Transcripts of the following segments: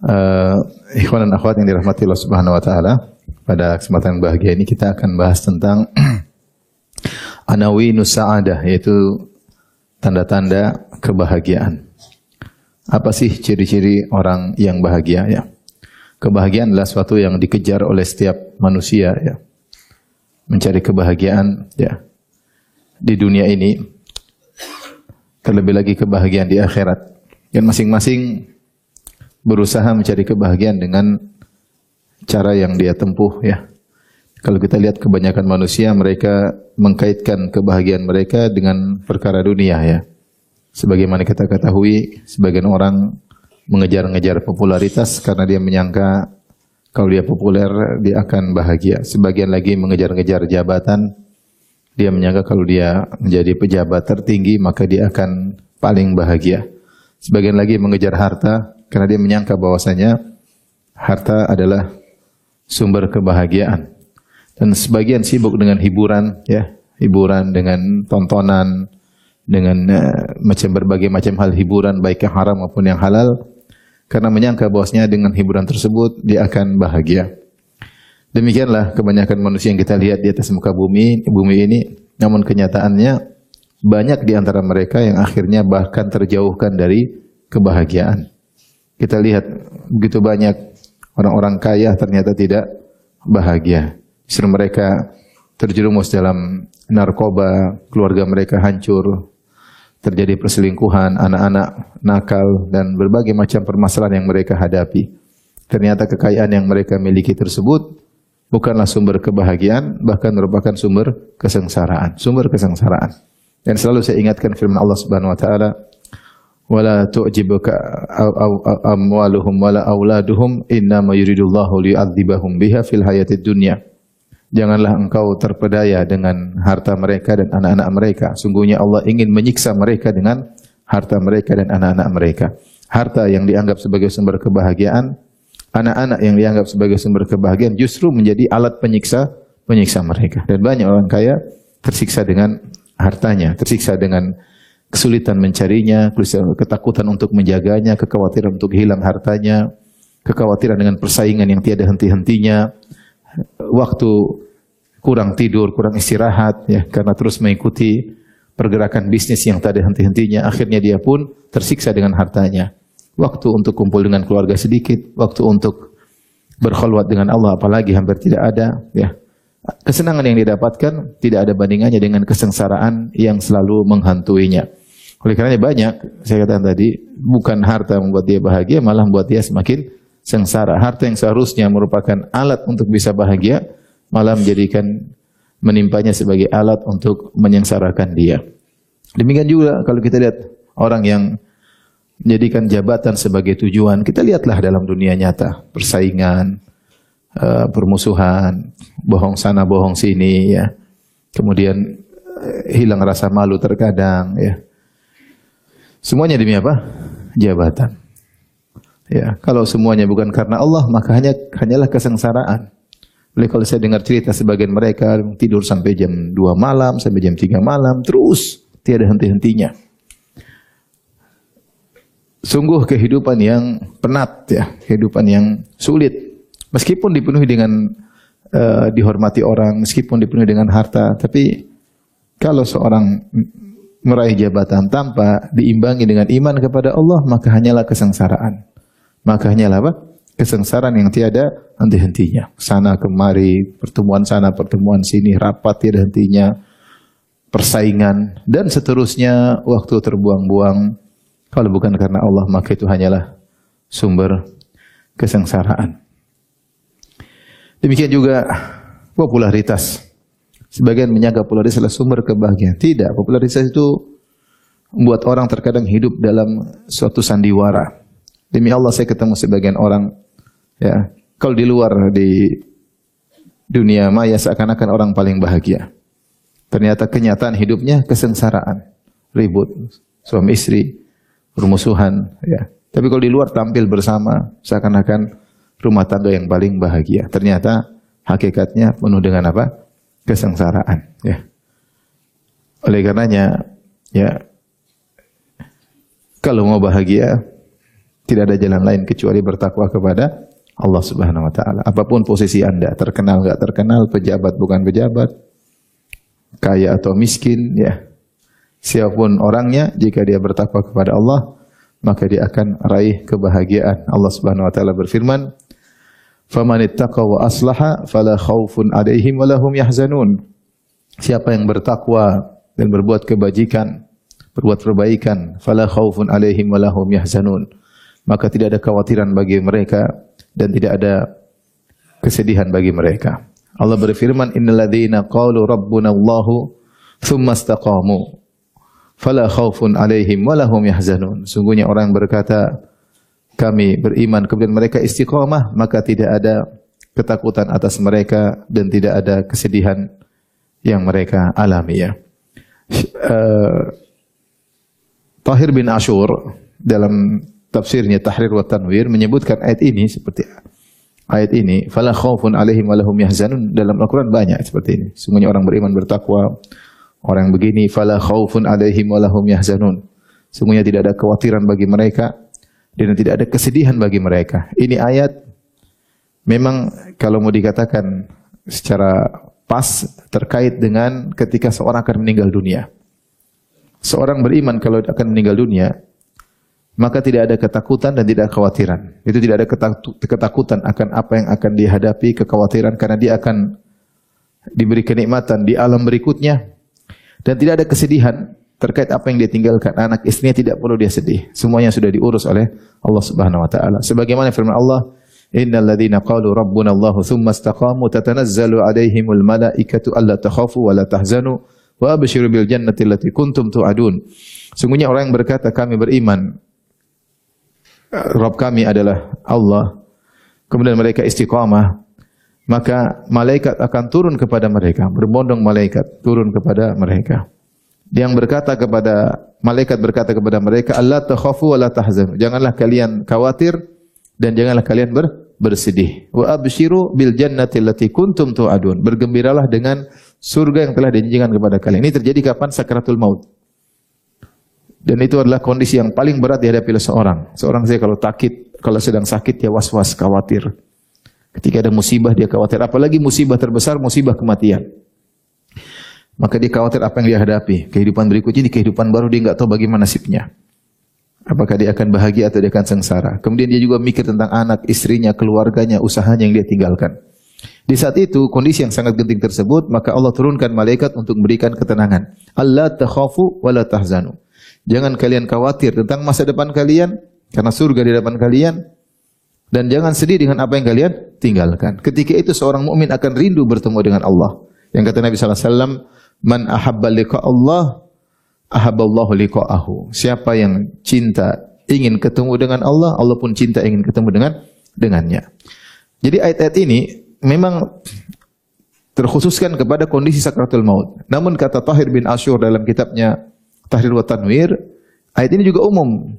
Uh, Ikhwan dan akhwat yang dirahmati Allah Subhanahu wa taala, pada kesempatan bahagia ini kita akan bahas tentang anawinus sa'adah, yaitu tanda-tanda kebahagiaan. Apa sih ciri-ciri orang yang bahagia ya? Kebahagiaan adalah sesuatu yang dikejar oleh setiap manusia ya. Mencari kebahagiaan ya di dunia ini, terlebih lagi kebahagiaan di akhirat. Dan masing-masing berusaha mencari kebahagiaan dengan cara yang dia tempuh ya. Kalau kita lihat kebanyakan manusia, mereka mengkaitkan kebahagiaan mereka dengan perkara dunia ya. Sebagaimana kita ketahui, sebagian orang mengejar-ngejar popularitas karena dia menyangka kalau dia populer dia akan bahagia. Sebagian lagi mengejar-ngejar jabatan, dia menyangka kalau dia menjadi pejabat tertinggi maka dia akan paling bahagia. Sebagian lagi mengejar harta karena dia menyangka bahwasanya harta adalah sumber kebahagiaan. Dan sebagian sibuk dengan hiburan ya, hiburan dengan tontonan, dengan berbagai macam hal hiburan baik yang haram maupun yang halal, karena menyangka bahwasanya dengan hiburan tersebut dia akan bahagia. Demikianlah kebanyakan manusia yang kita lihat di atas muka bumi ini, namun kenyataannya banyak di antara mereka yang akhirnya bahkan terjauhkan dari kebahagiaan. Kita lihat begitu banyak orang-orang kaya ternyata tidak bahagia. Justru mereka terjerumus dalam narkoba, keluarga mereka hancur, terjadi perselingkuhan, anak-anak nakal, dan berbagai macam permasalahan yang mereka hadapi. Ternyata kekayaan yang mereka miliki tersebut bukanlah sumber kebahagiaan, bahkan merupakan sumber kesengsaraan. Sumber kesengsaraan. Dan selalu saya ingatkan firman Allah Subhanahu wa taala, "Wala tu'jibuka amwaluhum wala auladuhum, innama yuridullahu liyu'adzibahum biha fil hayatid dunya." Janganlah engkau terpedaya dengan harta mereka dan anak-anak mereka. Sungguhnya Allah ingin menyiksa mereka dengan harta mereka dan anak-anak mereka. Harta yang dianggap sebagai sumber kebahagiaan, anak-anak yang dianggap sebagai sumber kebahagiaan justru menjadi alat penyiksa mereka. Dan banyak orang kaya tersiksa dengan hartanya, tersiksa dengan kesulitan mencarinya, ketakutan untuk menjaganya, kekhawatiran untuk hilang hartanya, kekhawatiran dengan persaingan yang tiada henti-hentinya, waktu kurang tidur, kurang istirahat ya, karena terus mengikuti pergerakan bisnis yang tak ada henti-hentinya. Akhirnya dia pun tersiksa dengan hartanya. Waktu untuk kumpul dengan keluarga sedikit, waktu untuk berkhulwat dengan Allah apalagi hampir tidak ada ya. Kesenangan yang didapatkan tidak ada bandingannya dengan kesengsaraan yang selalu menghantuinya. Oleh karenanya banyak, saya katakan tadi, bukan harta membuat dia bahagia, malah membuat dia semakin sengsara. Harta yang seharusnya merupakan alat untuk bisa bahagia, malah menimpanya sebagai alat untuk menyengsarakan dia. Demikian juga kalau kita lihat orang yang menjadikan jabatan sebagai tujuan, kita lihatlah dalam dunia nyata, persaingan, permusuhan, bohong sana bohong sini ya. Kemudian hilang rasa malu terkadang ya. Semuanya demi apa? Jabatan. Ya, kalau semuanya bukan karena Allah, maka hanyalah kesengsaraan. Oleh kalau saya dengar cerita sebagian mereka tidur sampai jam 2 malam, sampai jam 3 malam, terus tiada henti-hentinya. Sungguh kehidupan yang penat ya, kehidupan yang sulit. Meskipun dipenuhi dengan dihormati orang, meskipun dipenuhi dengan harta, tapi kalau seorang meraih jabatan tanpa diimbangi dengan iman kepada Allah, maka hanyalah kesengsaraan. Maka hanyalah apa? Kesengsaraan yang tiada henti-hentinya. Sana kemari, pertemuan sana, pertemuan sini, rapat tiada hentinya, persaingan, dan seterusnya, waktu terbuang-buang. Kalau bukan karena Allah, maka itu hanyalah sumber kesengsaraan. Demikian juga popularitas. Sebagian menyangka popularitas adalah sumber kebahagiaan. Tidak, popularitas itu membuat orang terkadang hidup dalam suatu sandiwara. Demi Allah saya ketemu sebagian orang ya, kalau di luar di dunia maya seakan-akan orang paling bahagia. Ternyata kenyataan hidupnya kesengsaraan, ribut, suami istri, permusuhan ya. Tapi kalau di luar tampil bersama seakan-akan rumah tangga yang paling bahagia. Ternyata hakikatnya penuh dengan apa? Kesengsaraan ya. Oleh karenanya ya, kalau mau bahagia Tidak ada jalan lain kecuali bertakwa kepada Allah Subhanahu wa taala. Apapun posisi Anda, terkenal enggak terkenal, pejabat bukan pejabat, kaya atau miskin, ya. Siapapun orangnya, jika dia bertakwa kepada Allah, maka dia akan raih kebahagiaan. Allah Subhanahu wa taala berfirman, "Faman ittaqa wa aslaha fala khaufun 'alaihim wa lahum yahzanun." Siapa yang bertakwa dan berbuat kebajikan, berbuat perbaikan, fala khaufun 'alaihim wa lahum yahzanun. Maka tidak ada kekhawatiran bagi mereka dan tidak ada kesedihan bagi mereka. Allah berfirman, "Innal ladzina qalu rabbuna Allahu tsumma istaqamu fala khaufun 'alaihim wa lahum yahzanun." Sungguhnya orang yang berkata, kami beriman, kemudian mereka istiqamah, maka tidak ada ketakutan atas mereka dan tidak ada kesedihan yang mereka alami, ya. Tahir bin Ashur dalam tafsirnya Tahrir wa Tanwir menyebutkan ayat ini seperti ayat ini, fala khaufun 'alaihim wa lahum yahzanun. Dalam Al-Qur'an banyak seperti ini. Semuanya orang beriman bertakwa, orang begini, fala khaufun 'alaihim wa lahum yahzanun. Semuanya tidak ada kekhawatiran bagi mereka dan tidak ada kesedihan bagi mereka. Ini ayat memang kalau mau dikatakan secara pas terkait dengan ketika seorang akan meninggal dunia. Seorang beriman kalau akan meninggal dunia, maka tidak ada ketakutan dan tidak ada kekhawatiran. Itu tidak ada ketakutan akan apa yang akan dihadapi, kekhawatiran karena dia akan diberi kenikmatan di alam berikutnya, dan tidak ada kesedihan terkait apa yang dia tinggalkan. Anak istrinya tidak perlu dia sedih. Semuanya sudah diurus oleh Allah Subhanahu wa taala. Sebagaimana firman Allah, "Innal ladzina qalu rabbuna Allahu tsumma istaqamu tatanazzalu 'alaihimul malaikatu alla takhafu wa la tahzanu wa abshiru bil jannati allati kuntum tu'adun." Sungguhnya orang yang berkata kami beriman, Rabb kami adalah Allah, kemudian mereka istiqamah, maka malaikat akan turun kepada mereka, berbondong malaikat turun kepada mereka. Yang berkata kepada malaikat berkata kepada mereka, "Allah takhafu wa la tahzanu." Janganlah kalian khawatir dan janganlah kalian bersedih. Wa abshiru bil jannati allati kuntum tu'adun. Bergembiralah dengan surga yang telah dijanjikan kepada kalian. Ini terjadi kapan? Sakaratul maut. Dan itu adalah kondisi yang paling berat dihadapi oleh seorang. Seorang saya kalau sedang sakit dia was-was, khawatir. Ketika ada musibah dia khawatir, apalagi musibah terbesar, musibah kematian. Maka dia khawatir apa yang dia hadapi. Kehidupan berikutnya, di kehidupan baru dia enggak tahu bagaimana nasibnya. Apakah dia akan bahagia atau dia akan sengsara. Kemudian dia juga mikir tentang anak, istrinya, keluarganya, usahanya yang dia tinggalkan. Di saat itu, kondisi yang sangat genting tersebut, maka Allah turunkan malaikat untuk memberikan ketenangan. Allah takhafu wa la tahzanu. Jangan kalian khawatir tentang masa depan kalian, karena surga di depan kalian, dan jangan sedih dengan apa yang kalian tinggalkan. Ketika itu seorang mukmin akan rindu bertemu dengan Allah. Yang kata Nabi sallallahu alaihi wasallam, "Man ahabba liqa Allah, ahabballahu liqa'ahu." Siapa yang cinta ingin ketemu dengan Allah, Allah pun cinta ingin ketemu dengannya. Jadi ayat-ayat ini memang terkhususkan kepada kondisi sakaratul maut. Namun kata Tahir bin Ashur dalam kitabnya Tahrir wa Tanwir, ayat ini juga umum,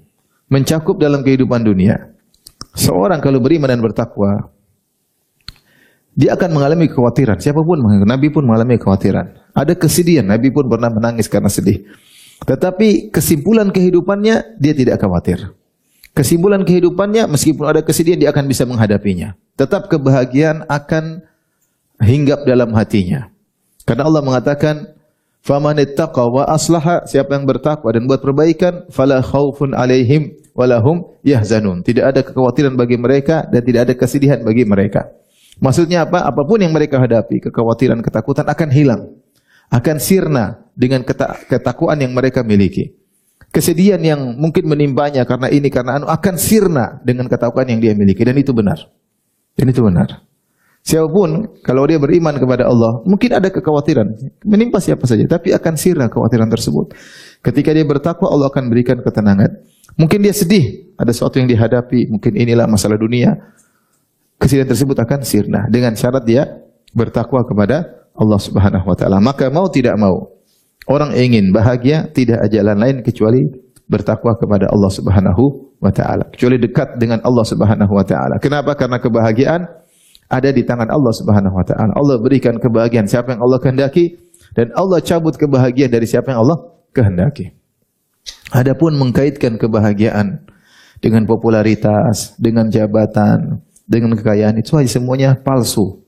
mencakup dalam kehidupan dunia. Seorang kalau beriman dan bertakwa, dia akan mengalami kekhawatiran. Siapapun, Nabi pun mengalami kekhawatiran. Ada kesedihan, Nabi pun pernah menangis karena sedih. Tetapi kesimpulan kehidupannya, dia tidak khawatir. Kesimpulan kehidupannya, meskipun ada kesedihan, dia akan bisa menghadapinya. Tetap kebahagiaan akan hinggap dalam hatinya. Karena Allah mengatakan, "Faman ittaqa wa aslaha," siapa yang bertakwa dan buat perbaikan, "fala khaufun 'alaihim wa lahum yahzanun." Tidak ada kekhawatiran bagi mereka dan tidak ada kesedihan bagi mereka. Maksudnya apa? Apapun yang mereka hadapi, kekhawatiran, ketakutan akan hilang, akan sirna dengan ketakwaan yang mereka miliki. Kesedihan yang mungkin menimpanya karena ini, karena anu, akan sirna dengan ketakwaan yang dia miliki, dan itu benar. Dan itu benar. Siapapun kalau dia beriman kepada Allah, mungkin ada kekhawatiran menimpa siapa saja, tapi akan sirna kekhawatiran tersebut. Ketika dia bertakwa, Allah akan berikan ketenangan. Mungkin dia sedih, ada sesuatu yang dihadapi, mungkin inilah masalah dunia. Kesedihan tersebut akan sirna dengan syarat dia bertakwa kepada Allah Subhanahu wa taala. Maka mau tidak mau, orang ingin bahagia, tidak ada jalan lain kecuali bertakwa kepada Allah Subhanahu wa taala, kecuali dekat dengan Allah Subhanahu wa taala. Kenapa? Karena kebahagiaan ada di tangan Allah Subhanahu wa taala. Allah berikan kebahagiaan siapa yang Allah kehendaki, dan Allah cabut kebahagiaan dari siapa yang Allah kehendaki. Adapun mengkaitkan kebahagiaan dengan popularitas, dengan jabatan, dengan kekayaan, itu semuanya palsu.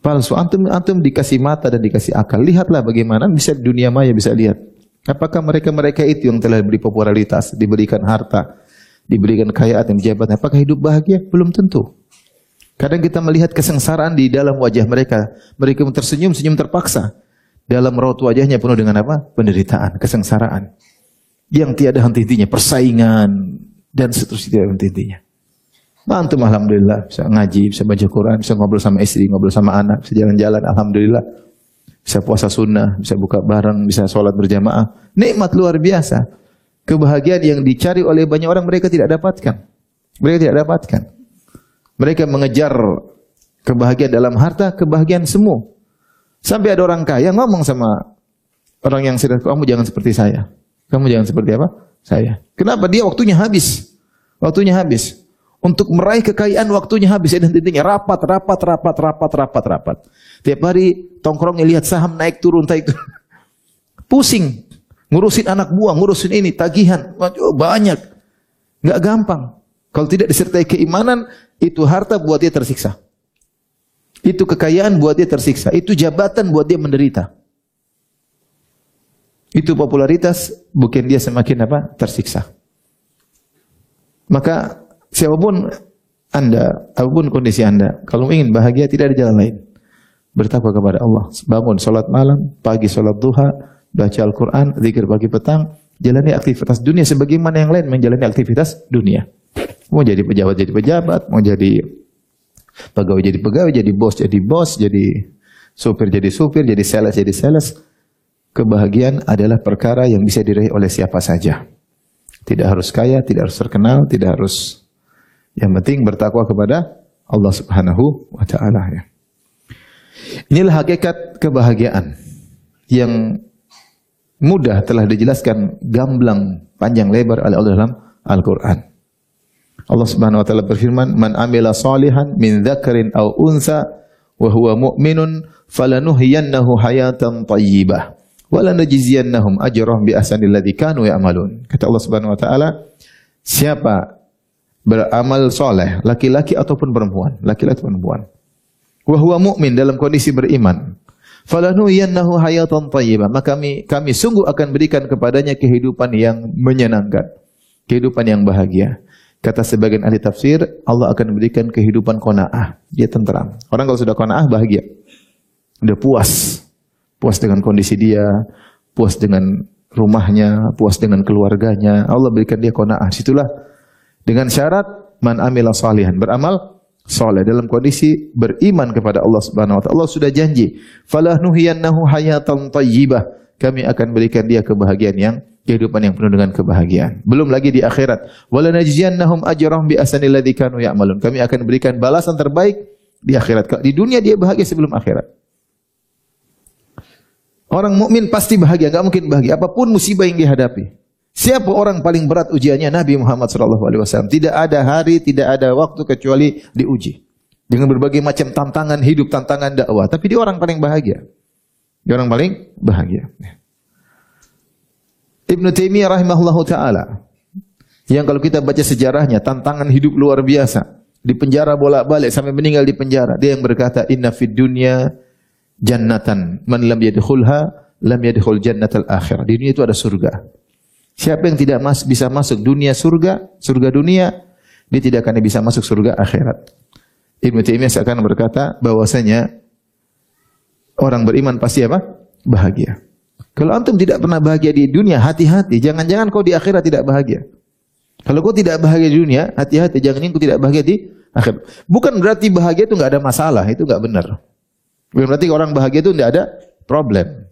Palsu. Antum dikasih mata dan dikasih akal. Lihatlah bagaimana bisa dunia maya bisa lihat. Apakah mereka itu yang telah diberi popularitas, diberikan harta, diberikan kekayaan, jabatan, apakah hidup bahagia? Belum tentu. Kadang kita melihat kesengsaraan di dalam wajah mereka. Mereka tersenyum, senyum terpaksa. Dalam raut wajahnya penuh dengan apa? Penderitaan, kesengsaraan. Yang tiada henti-hentinya, persaingan, dan seterusnya tiada henti-hentinya. Antum alhamdulillah bisa ngaji, bisa baca Quran, bisa ngobrol sama istri, ngobrol sama anak, bisa jalan-jalan, alhamdulillah. Bisa puasa sunnah, bisa buka bareng, bisa sholat berjamaah. Nikmat luar biasa. Kebahagiaan yang dicari oleh banyak orang mereka tidak dapatkan. Mereka tidak dapatkan. Mereka mengejar kebahagiaan dalam harta, kebahagiaan semu. Sampai ada orang kaya ngomong sama orang yang sedang, kamu jangan seperti saya. Kamu jangan seperti apa? Saya. Kenapa? Dia waktunya habis. Waktunya habis. Untuk meraih kekayaan waktunya habis. Dan intinya rapat. Tiap hari tongkrongnya lihat saham naik turun. Pusing. Ngurusin anak buah, ngurusin ini, tagihan. Banyak. Nggak gampang. Kalau tidak disertai keimanan, itu harta buat dia tersiksa. Itu kekayaan buat dia tersiksa. Itu jabatan buat dia menderita. Itu popularitas bukan dia semakin apa? Tersiksa. Maka siapapun Anda, apapun kondisi Anda, kalau ingin bahagia tidak ada jalan lain. Bertakwa kepada Allah. Bangun salat malam, pagi salat duha, baca Al-Quran, zikir pagi petang, jalani aktivitas dunia sebagaimana yang lain menjalani aktivitas dunia. Mau jadi pejabat, mau jadi pegawai jadi pegawai, jadi bos, jadi supir, jadi sales. Kebahagiaan adalah perkara yang bisa diraih oleh siapa saja. Tidak harus kaya, tidak harus terkenal, tidak harus. Yang penting bertakwa kepada Allah Subhanahu wa taala ya. Inilah hakikat kebahagiaan yang mudah telah dijelaskan gamblang panjang lebar oleh Allah dalam Al-Qur'an. Allah Subhanahu wa taala berfirman, "Man amila shalihan min dzakarin aw unsa wa huwa mu'minun falanuhyiyannahu hayatan thayyibah wa lanajziyannahum ajrahum bi ahsanil ladzi kanu ya'malun." Kata Allah Subhanahu wa taala, siapa beramal soleh, laki-laki ataupun perempuan, wa huwa mu'min dalam kondisi beriman, falanuhyiyannahu hayatan thayyibah, maka kami sungguh akan berikan kepadanya kehidupan yang menyenangkan, kehidupan yang bahagia. Kata sebagian ahli tafsir, Allah akan berikan kehidupan qanaah, dia tenteram. Orang kalau sudah qanaah bahagia. Udah puas dengan kondisi dia, puas dengan rumahnya, puas dengan keluarganya. Allah berikan dia qanaah. Situlah dengan syarat man amila salihan, beramal saleh dalam kondisi beriman kepada Allah Subhanahu wa taala. Allah sudah janji, falanuhyiyannahu hayatan thayyibah, kami akan berikan dia kehidupan yang penuh dengan kebahagiaan. Belum lagi di akhirat, walanajziyannahum ajrahum bi ahsanil ladzi kanu ya'malun, kami akan berikan balasan terbaik di akhirat. Di dunia dia bahagia sebelum akhirat. Orang mukmin pasti bahagia, enggak mungkin bahagia apapun musibah yang dihadapi. Siapa orang paling berat ujiannya? Nabi Muhammad SAW. Tidak ada hari, tidak ada waktu kecuali diuji dengan berbagai macam tantangan hidup, tantangan dakwah. Tapi dia orang paling bahagia. Dia orang paling bahagia. Ibnu Taimiyah rahimahullahu taala, yang kalau kita baca sejarahnya tantangan hidup luar biasa, di penjara bolak-balik sampai meninggal di penjara. Dia yang berkata, inna fid dunya jannatan man lam yadkhulha lam yadkhul jannatal akhirah. Di dunia itu ada surga. Siapa yang tidak bisa masuk surga dunia, dia tidak akan bisa masuk surga akhirat. Ibnu Taimiyah seakan berkata bahwasanya orang beriman pasti apa? Bahagia. Kalau antum tidak pernah bahagia di dunia, hati-hati. Jangan-jangan kau di akhirat tidak bahagia. Kalau kau tidak bahagia di dunia, hati-hati. Jangan kau tidak bahagia di akhirat. Bukan berarti bahagia itu enggak ada masalah. Itu enggak benar. Bukan berarti orang bahagia itu enggak ada problem.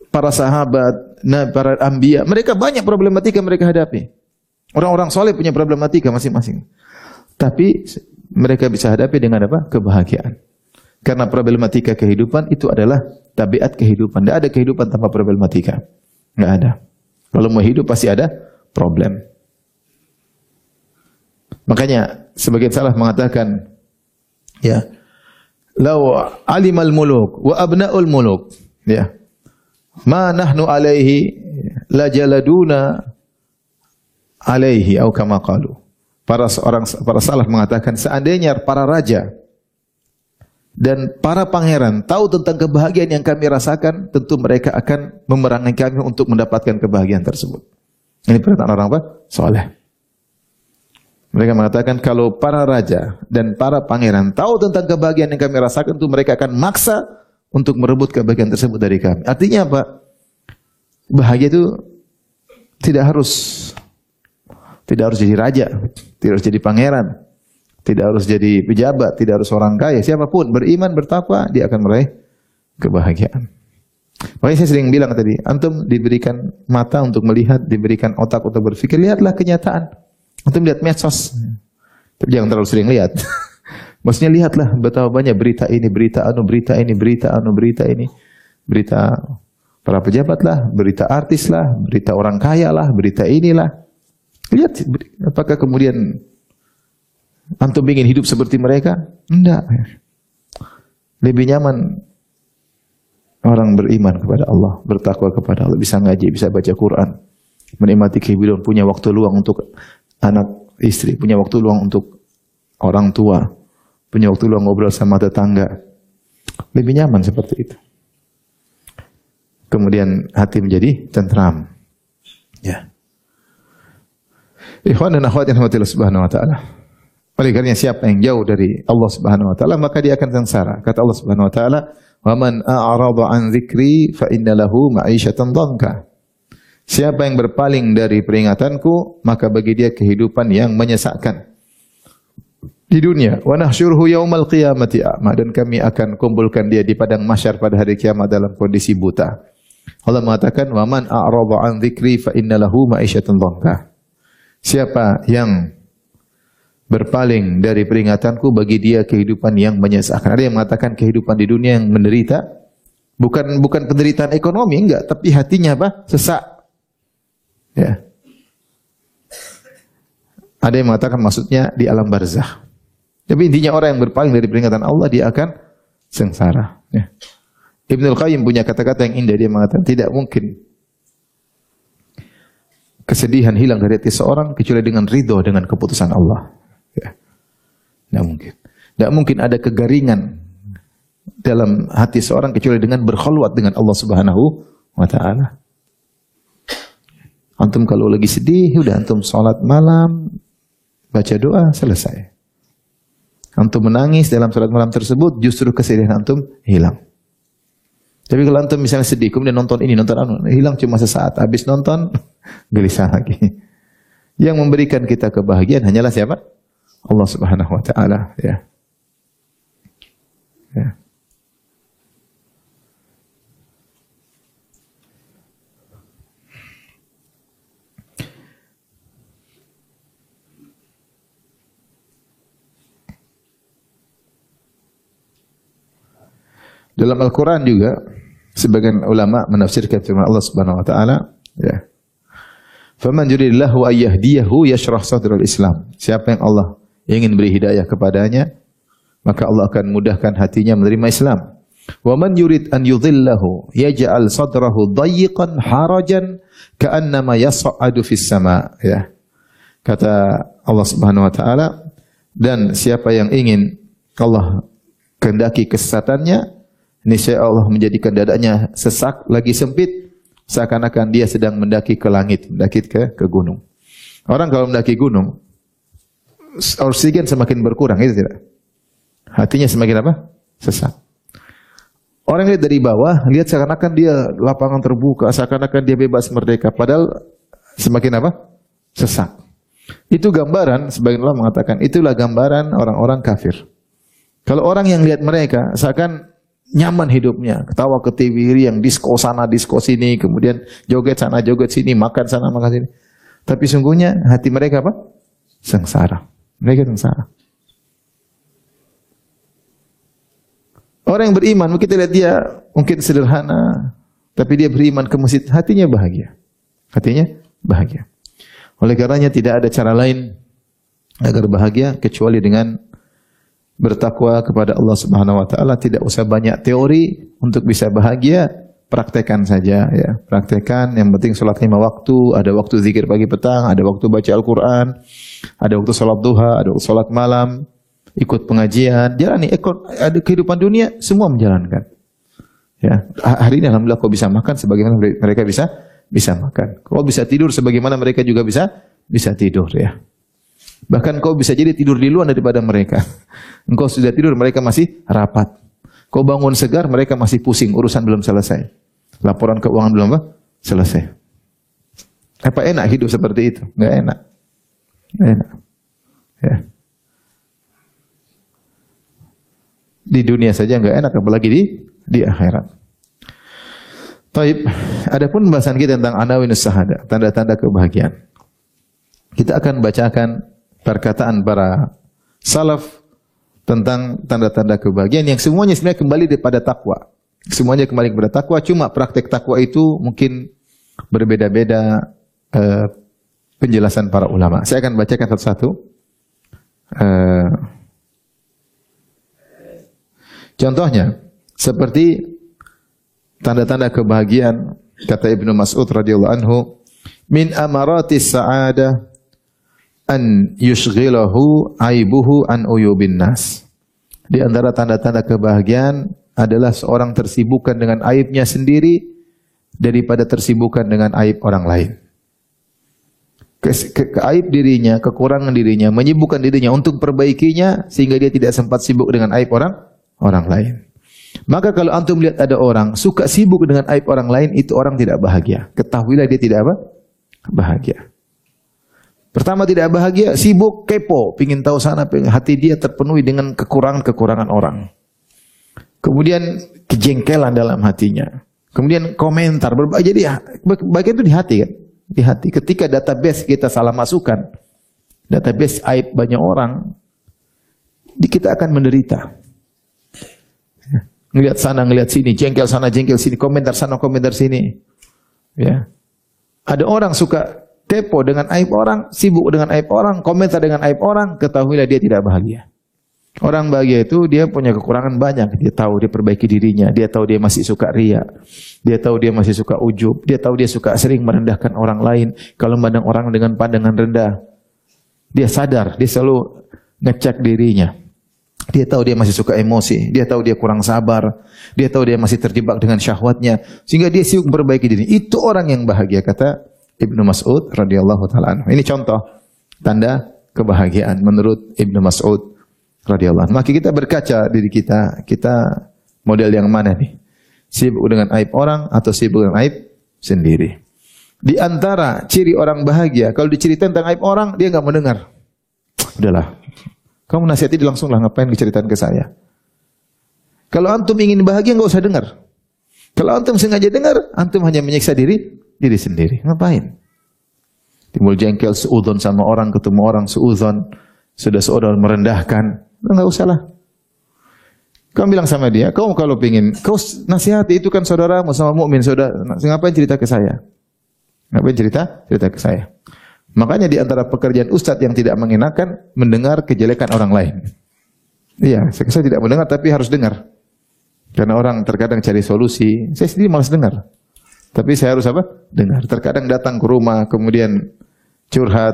Para sahabat, para anbiya, mereka banyak problematika mereka hadapi. Orang-orang soleh punya problematika masing-masing. Tapi mereka bisa hadapi dengan apa? Kebahagiaan. Karena problematika kehidupan itu adalah tabiat kehidupan. Tidak ada kehidupan tanpa problematika. Tidak ada. Kalau mau hidup pasti ada problem. Makanya sebagian salaf mengatakan, ya, law alimal muluk wa abnaul muluk, ya, ma nahnu alaihi la jaladuna alaihi au kama qalu. Para salaf mengatakan seandainya para raja dan para pangeran tahu tentang kebahagiaan yang kami rasakan, tentu mereka akan memerangi kami untuk mendapatkan kebahagiaan tersebut. Ini perkataan orang apa? Saleh. Mereka mengatakan kalau para raja dan para pangeran tahu tentang kebahagiaan yang kami rasakan, tentu mereka akan maksa untuk merebut kebahagiaan tersebut dari kami. Artinya apa? Bahagia itu tidak harus jadi raja, tidak harus jadi pangeran, tidak harus jadi pejabat, tidak harus orang kaya. Siapapun beriman, bertakwa, dia akan meraih kebahagiaan. Makanya saya sering bilang tadi, antum diberikan mata untuk melihat, diberikan otak untuk berpikir, lihatlah kenyataan. Antum lihat medsos, tapi jangan terlalu sering lihat. Maksudnya lihatlah betapa banyak berita ini, berita ini, berita para pejabat lah, berita artis lah, berita orang kaya lah, berita inilah. Lihat, apakah kemudian antum ingin hidup seperti mereka? Enggak. Lebih nyaman orang beriman kepada Allah, bertakwa kepada Allah, bisa ngaji, bisa baca Quran, menikmati kehidupan, punya waktu luang untuk anak istri, punya waktu luang untuk orang tua, punya waktu luang ngobrol sama tetangga. Lebih nyaman seperti itu. Kemudian hati menjadi tentram. Ya. Ikhwan dan akhwat yang dirahmati Allah Subhanahu wa taala. Oleh karena siapa yang jauh dari Allah Subhanahu wa taala, maka dia akan sengsara. Kata Allah Subhanahu wa taala, "Wa man a'rada 'an dzikri fa inna lahu ma'isyatan dhanka." Siapa yang berpaling dari peringatanku, maka bagi dia kehidupan yang menyesakkan di dunia. Wa nahsyuruhu yaumal qiyamati a'ma, dan kami akan kumpulkan dia di padang mahsyar pada hari kiamat dalam kondisi buta. Allah mengatakan, "Wa man a'rada 'an dzikri fa inna lahu ma'isyatan dhanka." Siapa yang berpaling dari peringatanku, bagi dia kehidupan yang menyesakkan. Ada yang mengatakan kehidupan di dunia yang menderita, bukan penderitaan ekonomi, enggak, tapi hatinya apa? Sesak. Ya. Ada yang mengatakan maksudnya di alam barzakh. Tapi intinya orang yang berpaling dari peringatan Allah, dia akan sengsara. Ya. Ibnul Qayyim punya kata-kata yang indah, dia mengatakan tidak mungkin kesedihan hilang dari hati seorang kecuali dengan ridho dengan keputusan Allah. Ya. Tidak mungkin. Tidak mungkin ada kegeringan dalam hati seorang kecuali dengan berkhulwat dengan Allah Subhanahu wa taala. Antum kalau lagi sedih, udah antum salat malam, baca doa, selesai. Antum menangis dalam salat malam tersebut, justru kesedihan antum hilang. Tapi kalau antum misalnya sedih, kemudian nonton ini, nonton anu, hilang cuma sesaat. Habis nonton, gelisah lagi. Yang memberikan kita kebahagiaan hanyalah siapa? Allah Subhanahu wa taala, ya. Ya. Dalam Al-Quran juga, sebagian ulama menafsirkan firman Allah Subhanahu wa taala, ya. Faman yuridillahu ayyahdiyahu yashrah sadral Islam. Siapa yang Allah ingin beri hidayah kepadanya, maka Allah akan mudahkan hatinya menerima Islam. Wa man yurid an yudhillahu yaj'al sadrahu dayiqan harajan ka'annama yas'adu fis sama', ya. Kata Allah Subhanahu wa taala, dan siapa yang ingin Allah kehendaki kesesatannya, niscaya Allah menjadikan dadanya sesak lagi sempit, seakan-akan dia sedang mendaki ke langit, mendaki ke gunung. Orang kalau mendaki gunung, oksigen semakin berkurang, itu tidak? Hatinya semakin apa? Sesak. Orang lihat dari bawah, lihat seakan-akan dia lapangan terbuka, seakan-akan dia bebas merdeka, padahal semakin apa? Sesak. Itu gambaran, sebagian ulama mengatakan, itulah gambaran orang-orang kafir. Kalau orang yang lihat mereka, seakan nyaman hidupnya, ketawa ke TV yang disko sana, disko sini, kemudian joget sana, joget sini, makan sana, makan sini. Tapi sungguhnya hati mereka apa? Sengsara. Mereka sengsara. Orang yang beriman, kita lihat dia mungkin sederhana, tapi dia beriman ke masjid, hatinya bahagia. Hatinya bahagia. Oleh karenanya tidak ada cara lain agar bahagia kecuali dengan bertakwa kepada Allah Subhanahu wa taala. Tidak usah banyak teori untuk bisa bahagia, praktekan saja ya. Praktekan, yang penting salat 5 waktu, ada waktu zikir pagi petang, ada waktu baca Al-Qur'an, ada waktu salat duha, ada waktu salat malam, ikut pengajian, jalani ada kehidupan dunia semua menjalankan. Ya, hari ini alhamdulillah kau bisa makan sebagaimana mereka bisa makan. Kau bisa tidur sebagaimana mereka juga bisa tidur ya. Bahkan kau bisa jadi tidur di luar daripada mereka. Engkau sudah tidur, mereka masih rapat. Kau bangun segar, mereka masih pusing, urusan belum selesai. Laporan keuangan belum selesai. Apa enak hidup seperti itu? Enggak enak. Enggak enak. Ya. Di dunia saja enggak enak, apalagi di akhirat. Taib, adapun pembahasan kita tentang anawinus sahada, tanda-tanda kebahagiaan. Kita akan bacakan perkataan para salaf tentang tanda-tanda kebahagiaan yang semuanya sebenarnya kembali kepada takwa. Semuanya kembali kepada takwa, cuma praktek takwa itu mungkin berbeda-beda penjelasan para ulama. Saya akan bacakan satu-satu. Contohnya, seperti tanda-tanda kebahagiaan, kata Ibnu Mas'ud radhiyallahu anhu, min amaratis sa'adah an yushghilahu aibuhu an uyubin nas. Di antara tanda-tanda kebahagiaan adalah seorang tersibukkan dengan aibnya sendiri daripada tersibukkan dengan aib orang lain. Aib dirinya, kekurangan dirinya, menyibukkan dirinya untuk perbaikinya sehingga dia tidak sempat sibuk dengan aib orang lain. Maka kalau antum lihat ada orang suka sibuk dengan aib orang lain, itu orang tidak bahagia. Ketahuilah dia tidak bahagia. Pertama tidak bahagia, sibuk, kepo, pingin tahu sana, hati dia terpenuhi dengan kekurangan-kekurangan orang. Kemudian kejengkelan dalam hatinya. Kemudian komentar, jadi bagian itu di hati kan? Di hati. Ketika database kita salah masukkan, database aib banyak orang, kita akan menderita. Ngelihat sana, ngelihat sini, jengkel sana, jengkel sini, komentar sana, komentar sini. Ya. Ada orang suka kepo dengan aib orang, sibuk dengan aib orang, komentar dengan aib orang, ketahuilah dia tidak bahagia. Orang bahagia itu dia punya kekurangan banyak, dia tahu dia perbaiki dirinya, dia tahu dia masih suka riya, dia tahu dia masih suka ujub, dia tahu dia suka sering merendahkan orang lain, kalau memandang orang dengan pandangan rendah. Dia sadar, dia selalu ngecek dirinya. Dia tahu dia masih suka emosi, dia tahu dia kurang sabar, dia tahu dia masih terjebak dengan syahwatnya, sehingga dia sibuk memperbaiki diri. Itu orang yang bahagia, kata Ibnu Mas'ud radhiyallahu taala anhu. Ini contoh tanda kebahagiaan menurut Ibnu Mas'ud radhiyallahu anhu. Maka kita berkaca diri kita model yang mana nih? Sibuk dengan aib orang atau sibuk dengan aib sendiri? Di antara ciri orang bahagia, kalau diceritain tentang aib orang, dia enggak mendengar. Udahlah. Kamu nasihati langsung lah, ngapain diceritain ke saya? Kalau antum ingin bahagia enggak usah dengar. Kalau antum sengaja dengar, antum hanya menyiksa diri sendiri. Ngapain? Timbul jengkel, seudon sama orang, ketemu orang seudon, sudah seudon merendahkan. Enggak usah lah. Kamu bilang sama dia, kau kalau pingin, kau nasihati itu kan saudaramu sama mukmin, saudara. Ngapain cerita ke saya? Ngapain cerita ke saya? Makanya di antara pekerjaan ustadz yang tidak mengenakan mendengar kejelekan orang lain. Iya, saya tidak mendengar tapi harus dengar. Karena orang terkadang cari solusi, saya sendiri malas dengar. Tapi saya harus apa? Dengar. Terkadang datang ke rumah, kemudian curhat.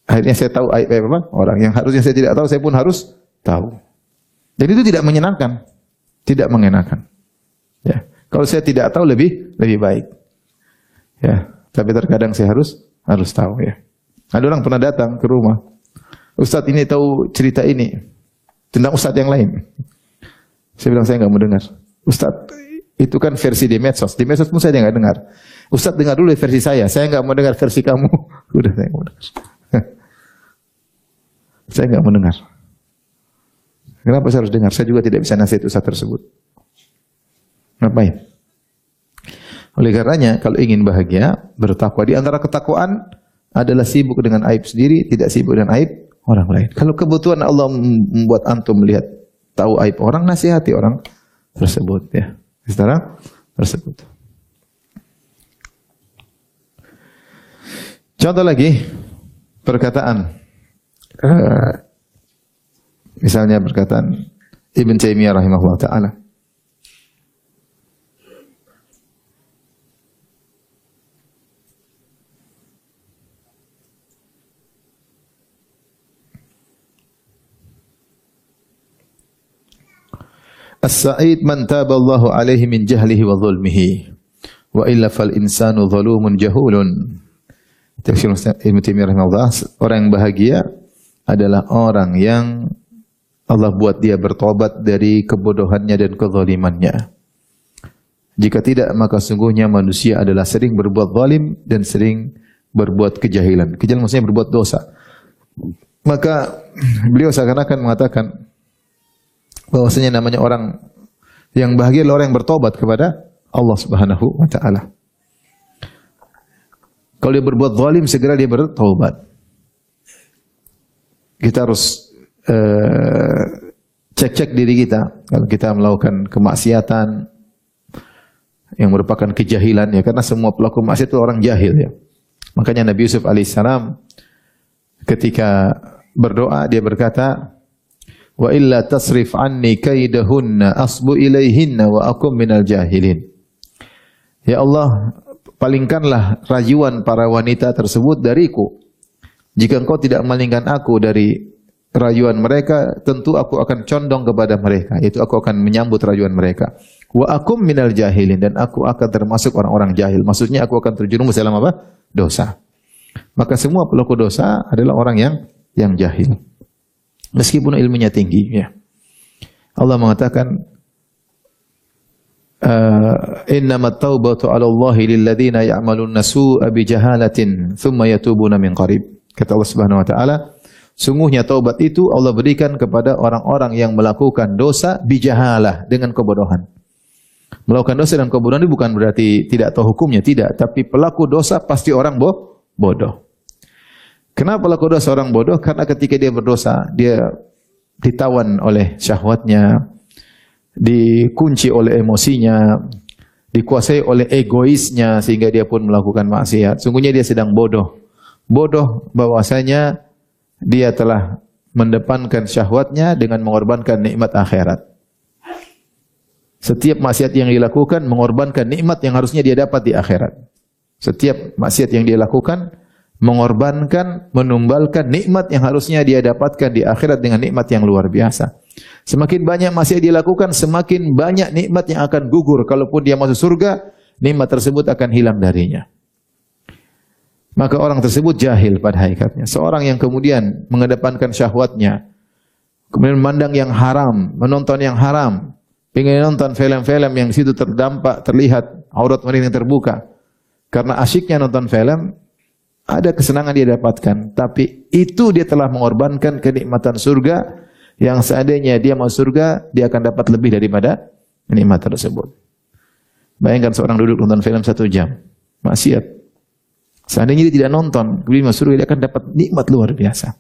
Akhirnya saya tahu aib apa? Orang yang harusnya saya tidak tahu, saya pun harus tahu. Dan itu tidak menyenangkan. Tidak mengenakan. Ya. Kalau saya tidak tahu lebih baik. Ya. Tapi terkadang saya harus tahu ya. Ada orang pernah datang ke rumah. Ustadz ini tahu cerita ini tentang ustadz yang lain. Saya bilang saya enggak mau dengar. Ustadz, itu kan versi di medsos. Di medsos pun saya enggak dengar. Ustadz dengar dulu versi saya enggak mau dengar versi kamu. Udah saya enggak mau dengar. Saya enggak mau dengar. Kenapa saya harus dengar? Saya juga tidak bisa nasihat ustadz tersebut. Ngapain? Oleh karenanya, kalau ingin bahagia, bertakwa. Di antara ketakwaan adalah sibuk dengan aib sendiri, tidak sibuk dengan aib orang lain. Kalau kebutuhan Allah membuat antum melihat, tahu aib orang, nasihati orang tersebut. Ya, sekarang tersebut. Contoh lagi, perkataan. Misalnya perkataan Ibn Taimiyah rahimahullah ta'ala. As-sa'id man taballahu alaihi min jahlihi wa zulmihi. Wa illa fal insanu zalumun jahulun. Tafsir Ibnu Taimiyah rahimahullah, orang yang bahagia adalah orang yang Allah buat dia bertobat dari kebodohannya dan kezalimannya. Jika tidak, maka sungguhnya manusia adalah sering berbuat zalim dan sering berbuat kejahilan. Kejahilan maksudnya berbuat dosa. Maka beliau seakan-akan mengatakan bahwasanya namanya orang yang bahagia adalah orang yang bertobat kepada Allah Subhanahu wa taala. Kalau dia berbuat zalim, segera dia bertobat. Kita harus cek-cek diri kita. Kalau kita melakukan kemaksiatan yang merupakan kejahilan, ya, karena semua pelaku maksiat itu orang jahil, ya. Makanya Nabi Yusuf alaihissalam ketika berdoa dia berkata, wa illa tasrif anni kaidahunna asbu ilaihinna wa akum minal jahilin. Ya Allah, palingkanlah rayuan para wanita tersebut dariku. Jika engkau tidak memalingkan aku dari rayuan mereka, tentu aku akan condong kepada mereka, yaitu aku akan menyambut rayuan mereka. Wa akum minal jahilin, dan aku akan termasuk orang-orang jahil. Maksudnya aku akan terjerumus dalam apa? Dosa. Maka semua pelaku dosa adalah orang yang jahil. Meskipun ilmunya tinggi, ya. Allah mengatakan innamat taubatu 'ala Allahi lil ladzina ya'maluna su'a bi jahalatin thumma yatubuna min qarib. Kata Allah Subhanahu wa taala, sungguhnya taubat itu Allah berikan kepada orang-orang yang melakukan dosa bijahalah, dengan kebodohan. Melakukan dosa dan kebodohan itu bukan berarti tidak tahu hukumnya, tidak, tapi pelaku dosa pasti orang bodoh. Kenapa pelaku dosa orang bodoh? Karena ketika dia berdosa, dia ditawan oleh syahwatnya, dikunci oleh emosinya, dikuasai oleh egoisnya, sehingga dia pun melakukan maksiat. Sungguhnya dia sedang bodoh. Bodoh bahwasanya dia telah mendepankan syahwatnya dengan mengorbankan nikmat akhirat. Setiap maksiat yang dilakukan mengorbankan nikmat yang harusnya dia dapat di akhirat. Setiap maksiat yang dia lakukan mengorbankan, menumbalkan nikmat yang harusnya dia dapatkan di akhirat dengan nikmat yang luar biasa. Semakin banyak maksiat dia lakukan, semakin banyak nikmat yang akan gugur. Kalaupun dia masuk surga, nikmat tersebut akan hilang darinya. Maka orang tersebut jahil pada hakikatnya. Seorang yang kemudian mengedepankan syahwatnya, kemudian memandang yang haram, menonton yang haram, ingin nonton film-film yang di situ terlihat aurat wanita yang terbuka. Karena asyiknya nonton film, ada kesenangan dia dapatkan, tapi itu dia telah mengorbankan kenikmatan surga yang seandainya dia masuk surga, dia akan dapat lebih daripada nikmat tersebut. Bayangkan seorang duduk nonton film 1 jam, maksiat. Seandainya dia tidak nonton, kemudian masuk surga, dia akan dapat nikmat luar biasa.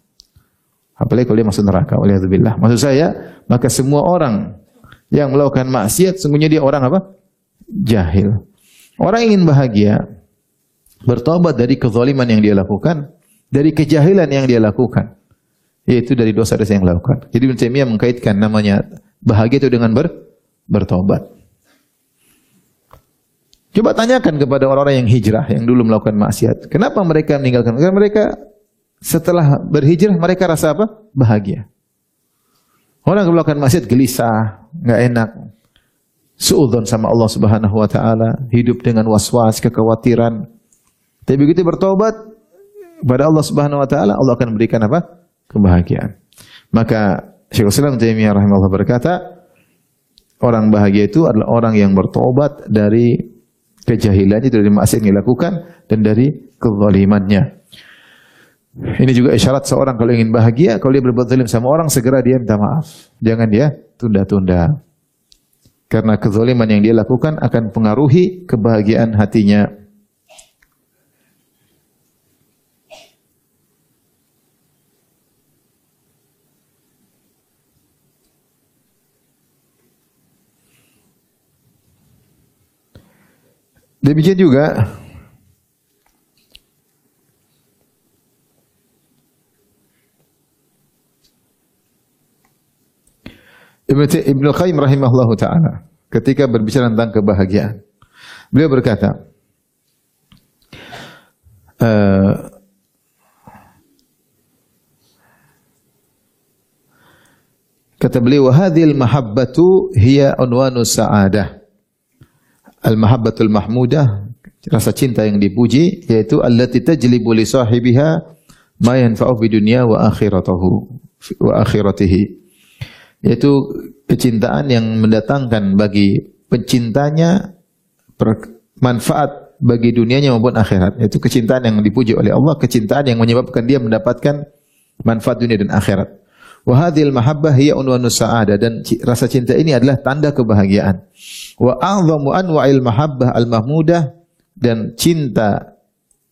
Apalagi kalau dia masuk neraka, waliyadzubillah. Maksud saya, maka semua orang yang melakukan maksiat, sungguhnya dia orang apa? Jahil. Orang ingin bahagia, bertobat dari kezaliman yang dia lakukan, dari kejahilan yang dia lakukan, yaitu dari dosa-dosa yang dilakukan. Jadi Ibnu Taimiyah mengkaitkan namanya bahagia itu dengan bertobat. Coba tanyakan kepada orang-orang yang hijrah, yang dulu melakukan maksiat. Kenapa mereka meninggalkan? Karena mereka setelah berhijrah, mereka rasa apa? Bahagia. Orang yang melakukan maksiat gelisah, enggak enak. Suudzon sama Allah Subhanahu wa taala, hidup dengan was-was, kekhawatiran. Tapi begitu bertobat kepada Allah Subhanahu wa taala, Allah akan memberikan apa? Kebahagiaan. Maka Syekhul Islam Taimiyah rahimahullah berkata, orang bahagia itu adalah orang yang bertobat dari kejahilannya, dari maksiat yang dilakukan, dan dari kezalimannya. Ini juga isyarat seorang kalau ingin bahagia, kalau dia berbuat zalim sama orang, segera dia minta maaf. Jangan dia tunda-tunda. Karena kezaliman yang dia lakukan akan pengaruhi kebahagiaan hatinya. Demikian juga Ibnu Qayyim rahimahullahu taala ketika berbicara tentang kebahagiaan, beliau berkata, Kata beliau, wa hadhil mahabbatu hiya unwanus sa'adah. Al-mahabbatul mahmudah, rasa cinta yang dipuji, yaitu allati tajlibu li sahibiha ma yanfa'u fi dunya wa akhiratihi. Yaitu kecintaan yang mendatangkan bagi pencintanya manfaat bagi dunianya maupun akhirat. Yaitu kecintaan yang dipuji oleh Allah, kecintaan yang menyebabkan dia mendapatkan manfaat dunia dan akhirat. Wa hadhil mahabbah hiya unwanus sa'adah, dan rasa cinta ini adalah tanda kebahagiaan. Wa a'zamu anwa'il mahabbah al-mahmudah, dan cinta,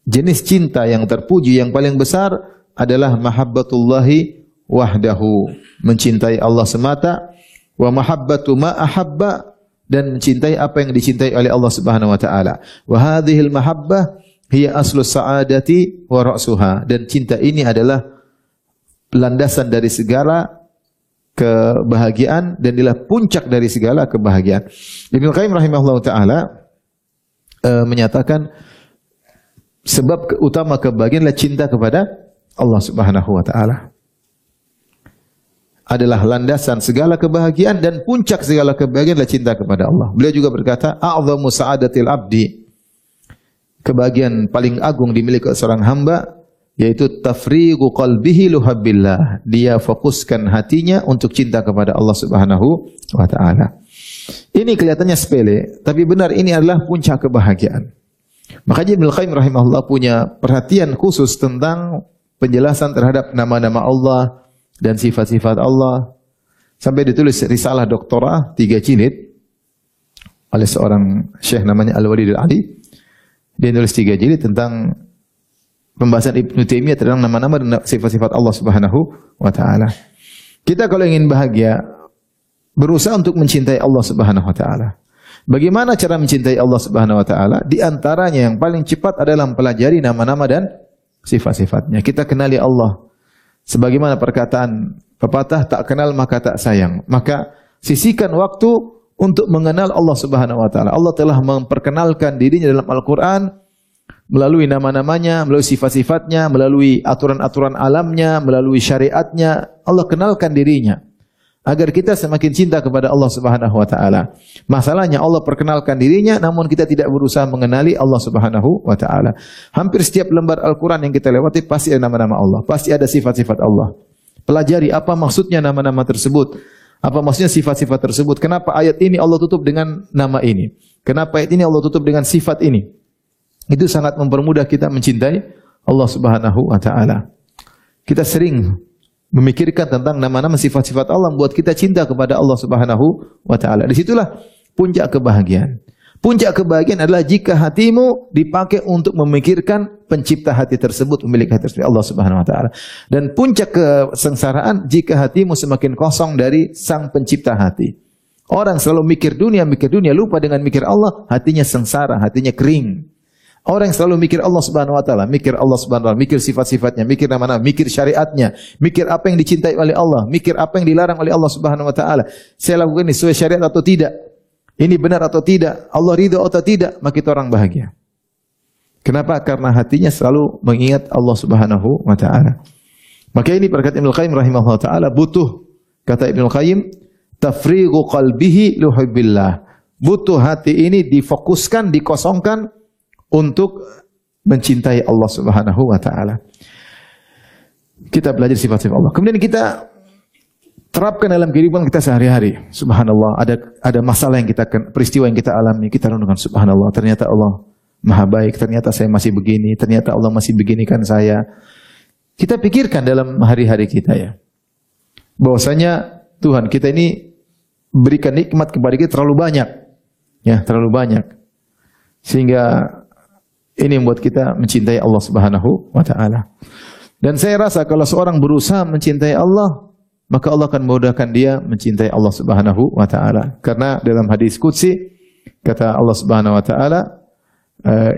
jenis cinta yang terpuji yang paling besar adalah mahabbatullahi wahdahu, mencintai Allah semata, wa mahabbatu ma ahabba, dan mencintai apa yang dicintai oleh Allah Subhanahu wa taala. Wa hadhil mahabbah hiya aslus sa'adati wa ra'suha, dan cinta ini adalah landasan dari segala kebahagiaan dan adalah puncak dari segala kebahagiaan. Ibnu Qayyim rahimahullah taala menyatakan sebab utama kebahagiaan adalah cinta kepada Allah Subhanahu wa taala. Adalah landasan segala kebahagiaan dan puncak segala kebahagiaan adalah cinta kepada Allah. Beliau juga berkata, a'zamu sa'adatil abdi, kebahagiaan paling agung dimiliki seorang hamba yaitu tafrigu qalbihi luhabbillah, dia fokuskan hatinya untuk cinta kepada Allah Subhanahu wa taala. Ini kelihatannya sepele, tapi benar ini adalah puncak kebahagiaan. Makanya Ibnu Qayyim rahimahullah punya perhatian khusus tentang penjelasan terhadap nama-nama Allah dan sifat-sifat Allah. Sampai ditulis risalah doktora 3 jilid oleh seorang syekh namanya Al-Walid Al-Ali. Dia nulis 3 jilid tentang pembahasan Ibnu Taimiyah tentang nama-nama dan sifat-sifat Allah Subhanahu wa taala. Kita kalau ingin bahagia, berusaha untuk mencintai Allah Subhanahu wa taala. Bagaimana cara mencintai Allah Subhanahu wa taala? Di antaranya yang paling cepat adalah mempelajari nama-nama dan sifat-sifatnya. Kita kenali Allah. Sebagaimana perkataan pepatah, tak kenal maka tak sayang. Maka sisihkan waktu untuk mengenal Allah Subhanahu wa taala. Allah telah memperkenalkan dirinya dalam Al-Qur'an melalui nama-namanya, melalui sifat-sifatnya, melalui aturan-aturan alamnya, melalui syariatnya. Allah kenalkan dirinya agar kita semakin cinta kepada Allah Subhanahu wa taala. Masalahnya Allah perkenalkan dirinya namun kita tidak berusaha mengenali Allah Subhanahu wa taala. Hampir setiap lembar Al-Qur'an yang kita lewati pasti ada nama-nama Allah, pasti ada sifat-sifat Allah. Pelajari apa maksudnya nama-nama tersebut. Apa maksudnya sifat-sifat tersebut? Kenapa ayat ini Allah tutup dengan nama ini? Kenapa ayat ini Allah tutup dengan sifat ini? Itu sangat mempermudah kita mencintai Allah Subhanahu wa taala. Kita sering memikirkan tentang nama-nama sifat-sifat Allah membuat kita cinta kepada Allah Subhanahu wa taala. Disitulah puncak kebahagiaan. Puncak kebahagiaan adalah jika hatimu dipakai untuk memikirkan pencipta hati tersebut, pemilik hati tersebut, Allah Subhanahu wa taala. Dan puncak kesengsaraan jika hatimu semakin kosong dari sang pencipta hati. Orang selalu mikir dunia, lupa dengan mikir Allah, hatinya sengsara, hatinya kering. Orang yang selalu mikir Allah Subhanahu wa taala, mikir Allah Subhanahu wa taala, mikir sifat-sifatnya, mikir nama-nama, mikir syariatnya, mikir apa yang dicintai oleh Allah, mikir apa yang dilarang oleh Allah Subhanahu wa taala. Saya lakukan ini sesuai syariat atau tidak? Ini benar atau tidak? Allah ridha atau tidak? Maka itu orang bahagia. Kenapa? Karena hatinya selalu mengingat Allah Subhanahu wa taala. Maka ini perkataan Ibnu Qayyim rahimahullah taala butuh, kata Ibnu Qayyim, tafrigu qalbihi luhubbillah. Butuh hati ini difokuskan, dikosongkan untuk mencintai Allah Subhanahu wa taala. Kita belajar sifat-sifat Allah. Kemudian kita terapkan dalam kehidupan kita sehari-hari. Subhanallah, ada masalah yang peristiwa yang kita alami, kita renungkan subhanallah, ternyata Allah Maha baik, ternyata saya masih begini, ternyata Allah masih beginikan saya. Kita pikirkan dalam hari-hari kita ya. Bahwasanya Tuhan kita ini berikan nikmat kepada kita terlalu banyak. Ya, terlalu banyak. Sehingga ini membuat kita mencintai Allah Subhanahu wa taala. Dan saya rasa kalau seorang berusaha mencintai Allah, maka Allah akan memudahkan dia mencintai Allah Subhanahu wa taala. Karena dalam hadis qudsi kata Allah Subhanahu wa taala,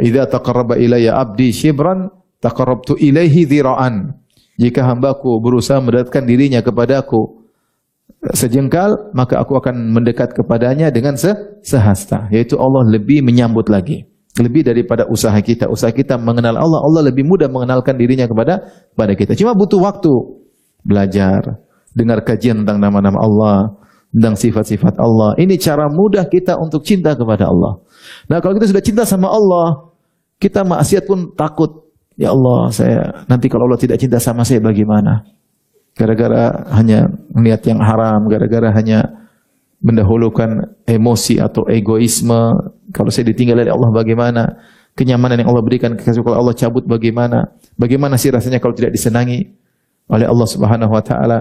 "Idza taqarraba ilayya 'abdi shibran, taqarrabtu ilaihi dhira'an." Jika hambaku berusaha mendekatkan dirinya kepadaku sejengkal, maka aku akan mendekat kepadanya dengan sehasta. Yaitu Allah lebih menyambut lagi. Lebih daripada usaha kita. Usaha kita mengenal Allah, Allah lebih mudah mengenalkan dirinya kepada kita. Cuma butuh waktu. Belajar, dengar kajian tentang nama-nama Allah, tentang sifat-sifat Allah. Ini cara mudah kita untuk cinta kepada Allah. Nah, kalau kita sudah cinta sama Allah, kita maksiat pun takut. Ya Allah, nanti kalau Allah tidak cinta sama saya bagaimana? Gara-gara hanya niat yang haram, gara-gara hanya mendahulukan emosi atau egoisme. Kalau saya ditinggal oleh Allah bagaimana? Kenyamanan yang Allah berikan, kalau Allah cabut bagaimana? Bagaimana sih rasanya kalau tidak disenangi oleh Allah Subhanahu wa taala?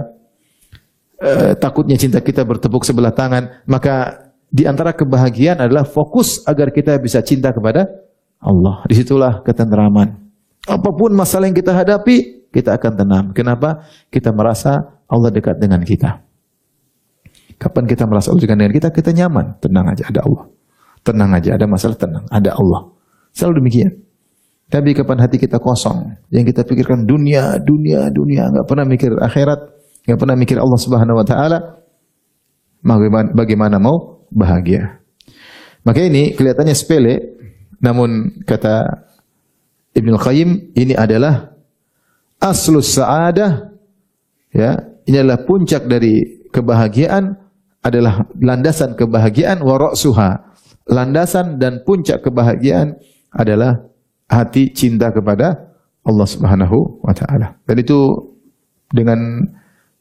Takutnya cinta kita bertepuk sebelah tangan. Maka di antara kebahagiaan adalah fokus agar kita bisa cinta kepada Allah. Disitulah ketenteraman. Apapun masalah yang kita hadapi, kita akan tenang. Kenapa? Kita merasa Allah dekat dengan kita. Kapan kita merasa Allah dekat dengan kita, kita nyaman. Tenang aja, ada Allah. Tenang aja, ada masalah, tenang, ada Allah. Selalu demikian. Tapi kapan hati kita kosong, yang kita pikirkan dunia, enggak pernah mikir akhirat, enggak pernah mikir Allah Subhanahu wa taala, bagaimana mau bahagia? Maka ini kelihatannya sepele, namun kata Ibnu Qayyim, ini adalah aslus sa'adah, ya, ini adalah puncak dari kebahagiaan, adalah landasan kebahagiaan, wa ra'suha, landasan dan puncak kebahagiaan adalah hati cinta kepada Allah Subhanahu wa taala. Dan itu dengan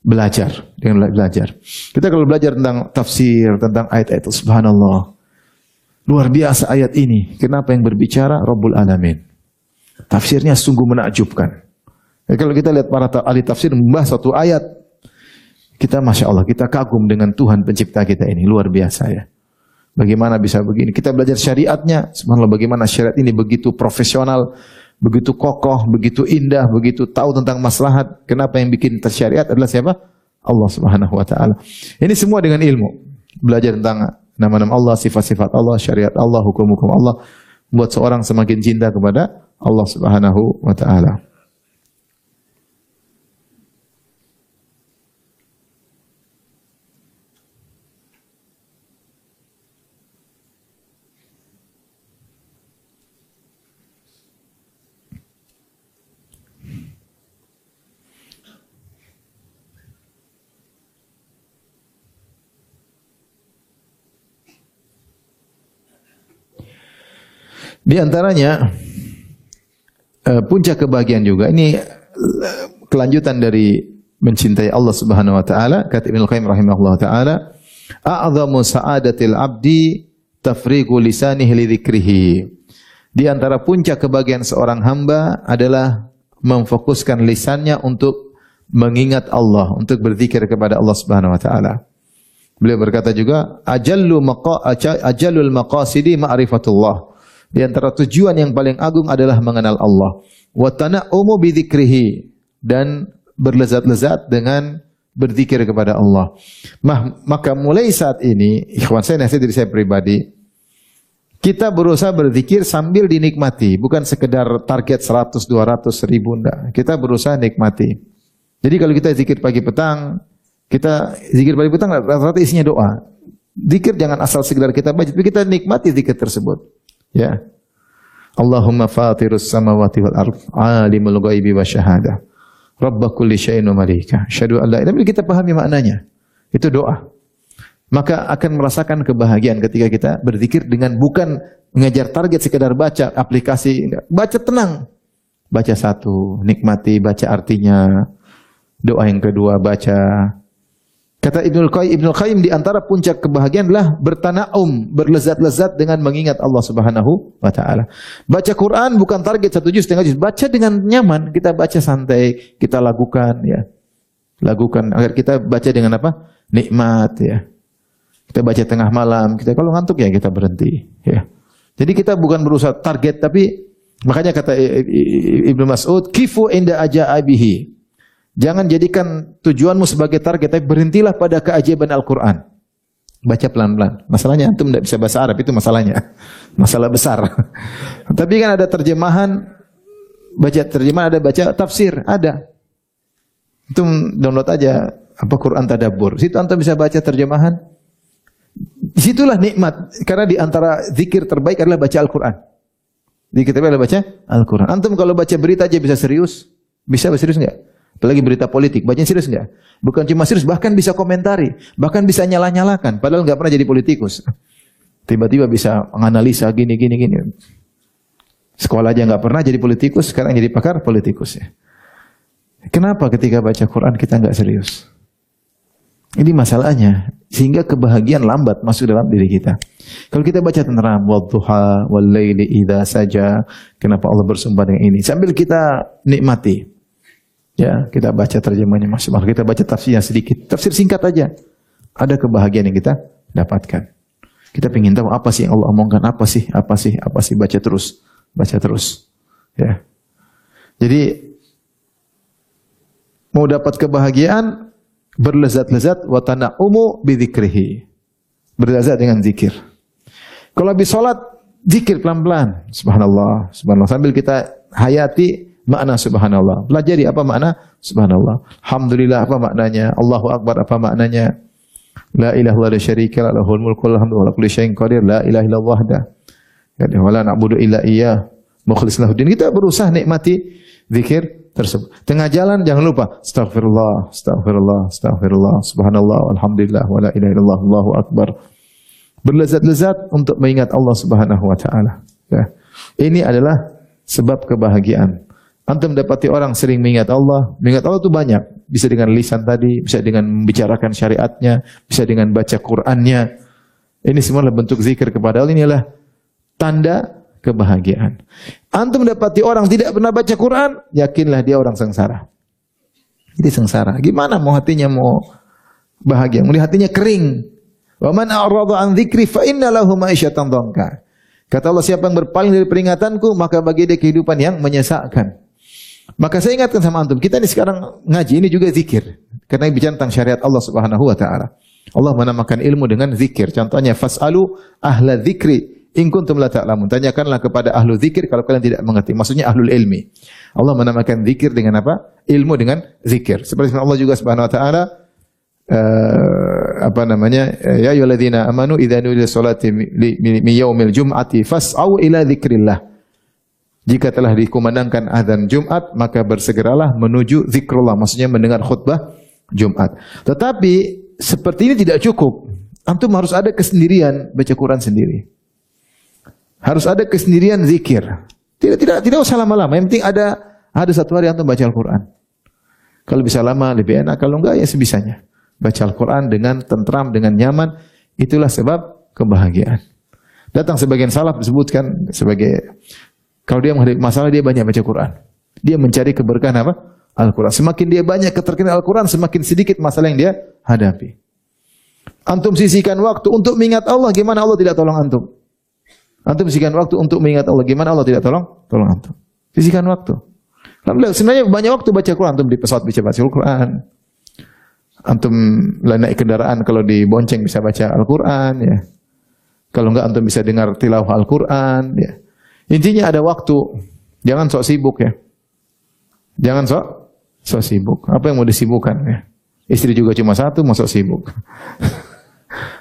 belajar. Kita kalau belajar tentang tafsir, tentang ayat-ayat, subhanallah. Luar biasa ayat ini. Kenapa yang berbicara Rabbul Alamin? Tafsirnya sungguh menakjubkan. Kalau kita lihat para ahli tafsir membahas satu ayat, kita Masya Allah, kita kagum dengan Tuhan pencipta kita ini. Luar biasa ya. Bagaimana bisa begini? Kita belajar syariatnya, subhanallah, bagaimana syariat ini begitu profesional, begitu kokoh, begitu indah, begitu tahu tentang maslahat. Kenapa yang bikin tersyariat adalah siapa? Allah Subhanahu wa taala. Ini semua dengan ilmu. Belajar tentang nama-nama Allah, sifat-sifat Allah, syariat Allah, hukum-hukum Allah, membuat seorang semakin cinta kepada Allah Subhanahu wa taala. Di antaranya puncak kebahagiaan juga. Ini kelanjutan dari mencintai Allah Subhanahu wa taala. Kata Ibnu Qayyim rahimahullah taala, "A'dhamu sa'adatil 'abdi tafriqu lisanihi li dzikrihi." Di antara puncak kebahagiaan seorang hamba adalah memfokuskan lisannya untuk mengingat Allah, untuk berzikir kepada Allah Subhanahu wa taala. Beliau berkata juga, "Ajallul maqasidi ma'rifatullah." Di antara tujuan yang paling agung adalah mengenal Allah. Wa tana'umu bi dzikrihi, dan berlezat-lezat dengan berzikir kepada Allah. Maka mulai saat ini, ikhwan saya, nasihat diri saya pribadi, kita berusaha berzikir sambil dinikmati, bukan sekedar target 100, 200, 1000, enggak. Kita berusaha nikmati. Jadi kalau kita zikir pagi petang, rata-rata isinya doa. Zikir jangan asal sekedar kita baca, tapi kita nikmati zikir tersebut. Ya. Allahumma fatirus samawati wal ardh, alimul ghaibi wasyahadah, rabb kulli syai'in wa malika, asyhadu an la ilaha illallah. Kita pahami maknanya. Itu doa. Maka akan merasakan kebahagiaan ketika kita berzikir dengan bukan mengejar target sekedar baca aplikasi, baca tenang. Baca satu, nikmati, baca artinya. Doa yang kedua baca. Kata Ibnu Qayyim, di antara puncak kebahagiaan adalah bertanaum, berlezat-lezat dengan mengingat Allah Subhanahu wa taala. Baca Quran bukan target 1 juz, setengah juz, baca dengan nyaman, kita baca santai, kita lakukan ya. Lakukan agar kita baca dengan apa? Nikmat ya. Kita baca tengah malam, kita kalau ngantuk ya kita berhenti ya. Jadi kita bukan berusaha target, tapi makanya kata Ibnu Mas'ud, kifu inda ajaibihi. Jangan jadikan tujuanmu sebagai target, tapi berhentilah pada keajaiban Al-Quran. Baca pelan-pelan. Masalahnya antum tidak bisa bahasa Arab, itu masalahnya. Masalah besar. Tapi kan ada terjemahan, baca terjemahan, ada baca tafsir, ada. Antum download aja apa Quran Tadabbur. Situ antum bisa baca terjemahan. Disitulah nikmat. Karena di antara zikir terbaik adalah baca Al-Quran. Zikir terbaik adalah baca Al-Quran. Antum kalau baca berita aja bisa serius. Bisa serius enggak? Apalagi berita politik, bacanya serius enggak? Bukan cuma serius, bahkan bisa komentari, bahkan bisa nyalah-nyalakan, padahal enggak pernah jadi politikus. Tiba-tiba bisa menganalisa gini. Sekolah aja enggak pernah jadi politikus, sekarang jadi pakar politikus ya. Kenapa ketika baca Quran kita enggak serius? Ini masalahnya, sehingga kebahagiaan lambat masuk dalam diri kita. Kalau kita baca tenteram, wadduha wal-laili idza saja, kenapa Allah bersumpah dengan ini? Sambil kita nikmati. Ya, kita baca terjemahnya maksimal, kita baca tafsirnya sedikit. Tafsir singkat aja. Ada kebahagiaan yang kita dapatkan. Kita ingin tahu apa sih yang Allah omongkan, apa sih, baca terus. Ya. Jadi mau dapat kebahagiaan, berlezat-lezat wa tana'umu bi dzikrihi. Berlezat dengan zikir. Kalau habis salat, zikir pelan-pelan. Subhanallah, subhanallah. Sambil kita hayati makna subhanallah. Pelajari apa makna subhanallah. Alhamdulillah apa maknanya. Allahu Akbar apa maknanya. La ilaha illallah la syarika lahu, lahul mulku wa lahul hamdu wa ala kulli syai'in qadir. La ilaha illallah wahda. Wa la na'budu illa iyyah. Mukhlishin lahuddin. Kita berusaha nikmati zikir tersebut. Tengah jalan jangan lupa astaghfirullah, subhanallah, alhamdulillah, wa la ilaha illallah, Allahu Akbar. Berlezat-lezat untuk mengingat Allah Subhanahu wa taala. Ya. Ini adalah sebab kebahagiaan. Antum dapati orang sering mengingat Allah itu banyak. Bisa dengan lisan tadi, bisa dengan membicarakan syariatnya, bisa dengan baca Qur'annya. Ini semua adalah bentuk zikir kepada Allah. Inilah tanda kebahagiaan. Antum dapati orang tidak pernah baca Quran, yakinlah dia orang sengsara. Jadi sengsara. Gimana mau hatinya mau bahagia? Mau hatinya kering. Wa man a'rada an dzikri fa inna lahu ma'isyatan dhanka. Kata Allah, siapa yang berpaling dari peringatanku, maka bagi dia kehidupan yang menyesakkan. Maka saya ingatkan sama antum, kita ini sekarang ngaji, ini juga zikir. Karena bicara tentang syariat Allah Subhanahu wa taala. Allah menamakan ilmu dengan zikir. Contohnya fas'alu ahla dzikri in kuntum la ta'lamun. Tanyakanlah kepada ahlu zikir kalau kalian tidak mengerti. Maksudnya ahlul ilmi. Allah menamakan zikir dengan apa? Ilmu dengan zikir. Seperti Allah juga Subhanahu wa taala ya ayyuhalladzina amanu idza nudiya lis-salati min yaumil jum'ati fas'au ila dzikrillah. Jika telah dikumandangkan azan Jumat, maka bersegeralah menuju zikrullah, maksudnya mendengar khutbah Jumat. Tetapi seperti ini tidak cukup. Antum harus ada kesendirian baca Quran sendiri. Harus ada kesendirian zikir. Tidak usah lama-lama. Yang penting ada satu hari antum baca Al-Quran. Kalau bisa lama lebih enak, kalau enggak ya sebisanya. Baca Al-Quran dengan tentram, dengan nyaman, itulah sebab kebahagiaan. Datang sebagian salaf disebutkan sebagai kalau dia menghadapi masalah, dia banyak baca Quran. Dia mencari keberkahan apa? Al-Quran. Semakin dia banyak keterkena Al-Quran, semakin sedikit masalah yang dia hadapi. Antum sisihkan waktu untuk mengingat Allah, gimana Allah tidak tolong antum? Antum sisihkan waktu untuk mengingat Allah, gimana Allah tidak tolong antum? Sisihkan waktu. Alhamdulillah, sebenarnya banyak waktu baca Quran. Antum di pesawat bisa baca Al-Quran. Antum naik kendaraan, kalau dibonceng bisa baca Al-Quran. Ya. Kalau enggak, antum bisa dengar tilawah Al-Quran. Ya. Intinya ada waktu. Jangan sok sibuk ya. Jangan sok sibuk. Apa yang mau disibukkan ya? Istri juga cuma satu, mau sok sibuk.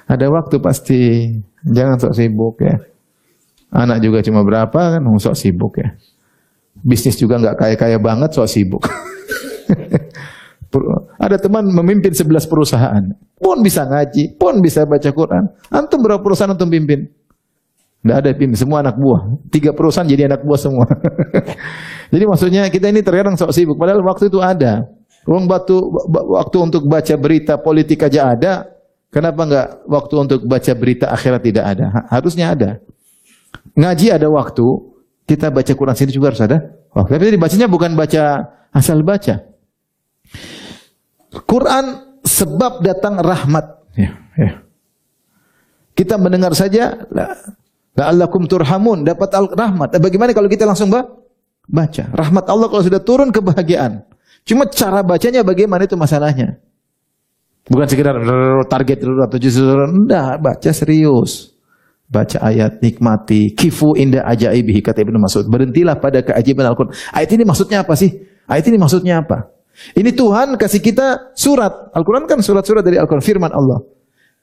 Ada waktu pasti. Jangan sok sibuk ya. Anak juga cuma berapa kan, mau sok sibuk ya. Bisnis juga enggak kaya-kaya banget, sok sibuk. Ada teman memimpin 11 perusahaan. Pun bisa ngaji, pun bisa baca Quran. Antum berapa perusahaan antum pimpin? Tidak ada pimpin, semua anak buah. 3 perusahaan jadi anak buah semua. Jadi maksudnya kita ini terkadang sok sibuk. Padahal waktu itu ada. Waktu untuk baca berita politik aja ada. Kenapa enggak waktu untuk baca berita akhirat tidak ada? Harusnya ada. Ngaji ada waktu. Kita baca Quran sini juga harus ada waktu. Tapi dibacanya bukan baca asal baca. Quran sebab datang rahmat. Ya. Kita mendengar saja. La'allakum turhamun, dapat rahmat. Bagaimana kalau kita langsung baca? Rahmat Allah kalau sudah turun, kebahagiaan. Cuma cara bacanya bagaimana itu masalahnya. Bukan sekedar target atau justru enggak, baca serius. Baca ayat, nikmati. Kifu inda ajaibihi, kata Ibnu Mas'ud. Berhentilah pada keajaiban Al-Quran. Ayat ini maksudnya apa sih? Ayat ini maksudnya apa? Ini Tuhan kasih kita surat. Al-Quran kan surat-surat dari Al-Quran, firman Allah.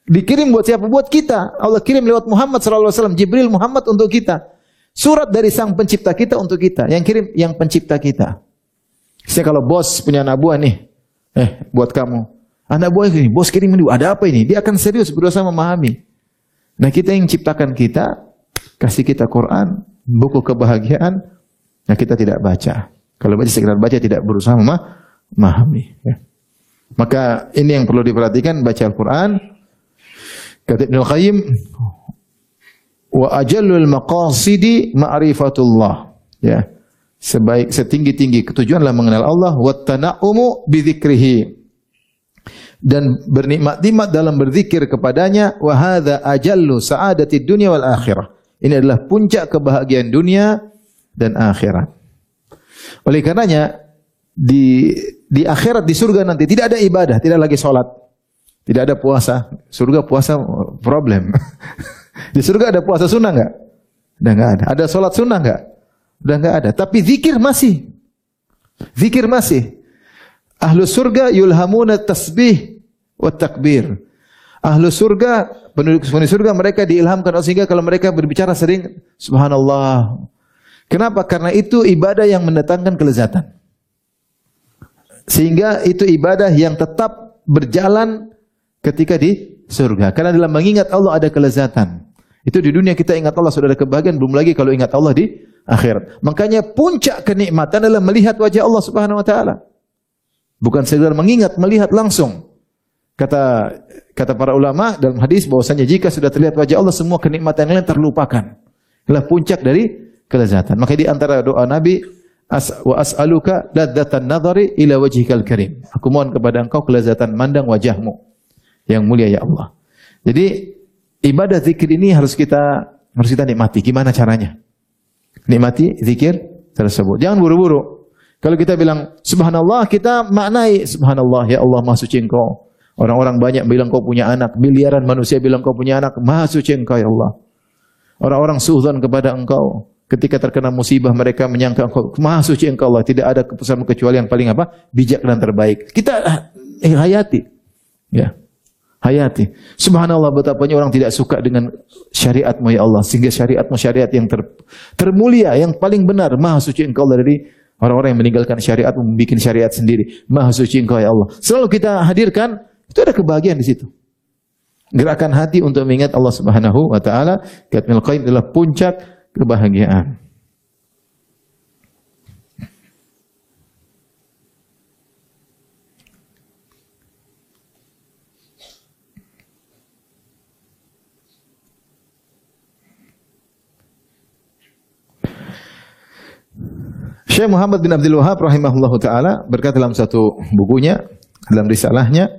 Dikirim buat siapa? Buat kita. Allah kirim lewat Muhammad SAW. Jibril Muhammad untuk kita. Surat dari sang pencipta kita untuk kita. Yang kirim yang pencipta kita. Saya kalau bos punya anak buah nih, buat kamu. Anak buah ini, bos kirim ini, ada apa ini? Dia akan serius berusaha memahami. Nah, kita yang ciptakan kita, kasih kita Quran, buku kebahagiaan, nah kita tidak baca. Kalau baca sekedar baca, tidak berusaha memahami. Ya. Maka ini yang perlu diperhatikan, baca Al-Quran. Kata Ibnu Qayyim, wa ajallul maqasidi ma'rifatullah. Ya. Setinggi-tinggi ketujuanlah mengenal Allah, wa tana'umu bidzikrihi. Dan bernikmat-nikmat dalam berzikir kepadanya, wa hadza ajallu sa'adatid dunya wal akhirah. Ini adalah puncak kebahagiaan dunia dan akhirat. Oleh karenanya di akhirat, di surga nanti tidak ada ibadah, tidak lagi salat, tidak ada puasa. Surga puasa problem. Di surga ada puasa sunnah enggak? Udah enggak ada. Ada salat sunnah enggak? Udah enggak ada. Tapi zikir masih. Zikir masih. Ahlu surga yulhamuna tasbih wa takbir. Ahlu surga, penduduk surga, mereka diilhamkan sehingga kalau mereka berbicara sering subhanallah. Kenapa? Karena itu ibadah yang mendatangkan kelezatan. Sehingga itu ibadah yang tetap berjalan ketika di surga. Karena dalam mengingat Allah ada kelezatan. Itu di dunia kita ingat Allah sudah ada kebahagiaan, belum lagi kalau ingat Allah di akhirat. Makanya puncak kenikmatan adalah melihat wajah Allah Subhanahu wa taala. Bukan sekedar mengingat, melihat langsung. Kata para ulama dalam hadis bahwasanya jika sudah terlihat wajah Allah, semua kenikmatan yang lain terlupakan. Itulah puncak dari kelezatan. Maka di antara doa Nabi, wa as'aluka ladzatan nadhari ila wajhikal karim. Aku mohon kepada Engkau kelezatan mandang wajahmu yang mulia ya Allah. Jadi ibadah zikir ini harus kita nikmati. Gimana caranya? Nikmati zikir tersebut. Jangan buru-buru. Kalau kita bilang subhanallah, kita maknai subhanallah ya Allah maha suci Engkau. Orang-orang banyak bilang Kau punya anak, miliaran manusia bilang Kau punya anak, maha suci Engkau ya Allah. Orang-orang suudzon kepada Engkau. Ketika terkena musibah mereka menyangka Engkau maha suci Engkau Allah, tidak ada keputusan kecuali yang paling bijak dan terbaik. Kita hayati. Ya. Hayati. Subhanallah, betapa banyak orang tidak suka dengan syariat-Mu ya Allah, sehingga syariat-Mu syariat yang termulia, yang paling benar. Maha suci Engkau Allah dari orang-orang yang meninggalkan syariat-Mu, membuat syariat sendiri. Maha suci Engkau ya Allah. Selalu kita hadirkan, itu ada kebahagiaan di situ. Gerakan hati untuk mengingat Allah Subhanahu wa taala, kata Ibnu Qayyim, adalah puncak kebahagiaan. Syekh Muhammad bin Abdul Wahhab rahimahullahu taala berkata dalam satu bukunya, dalam risalahnya,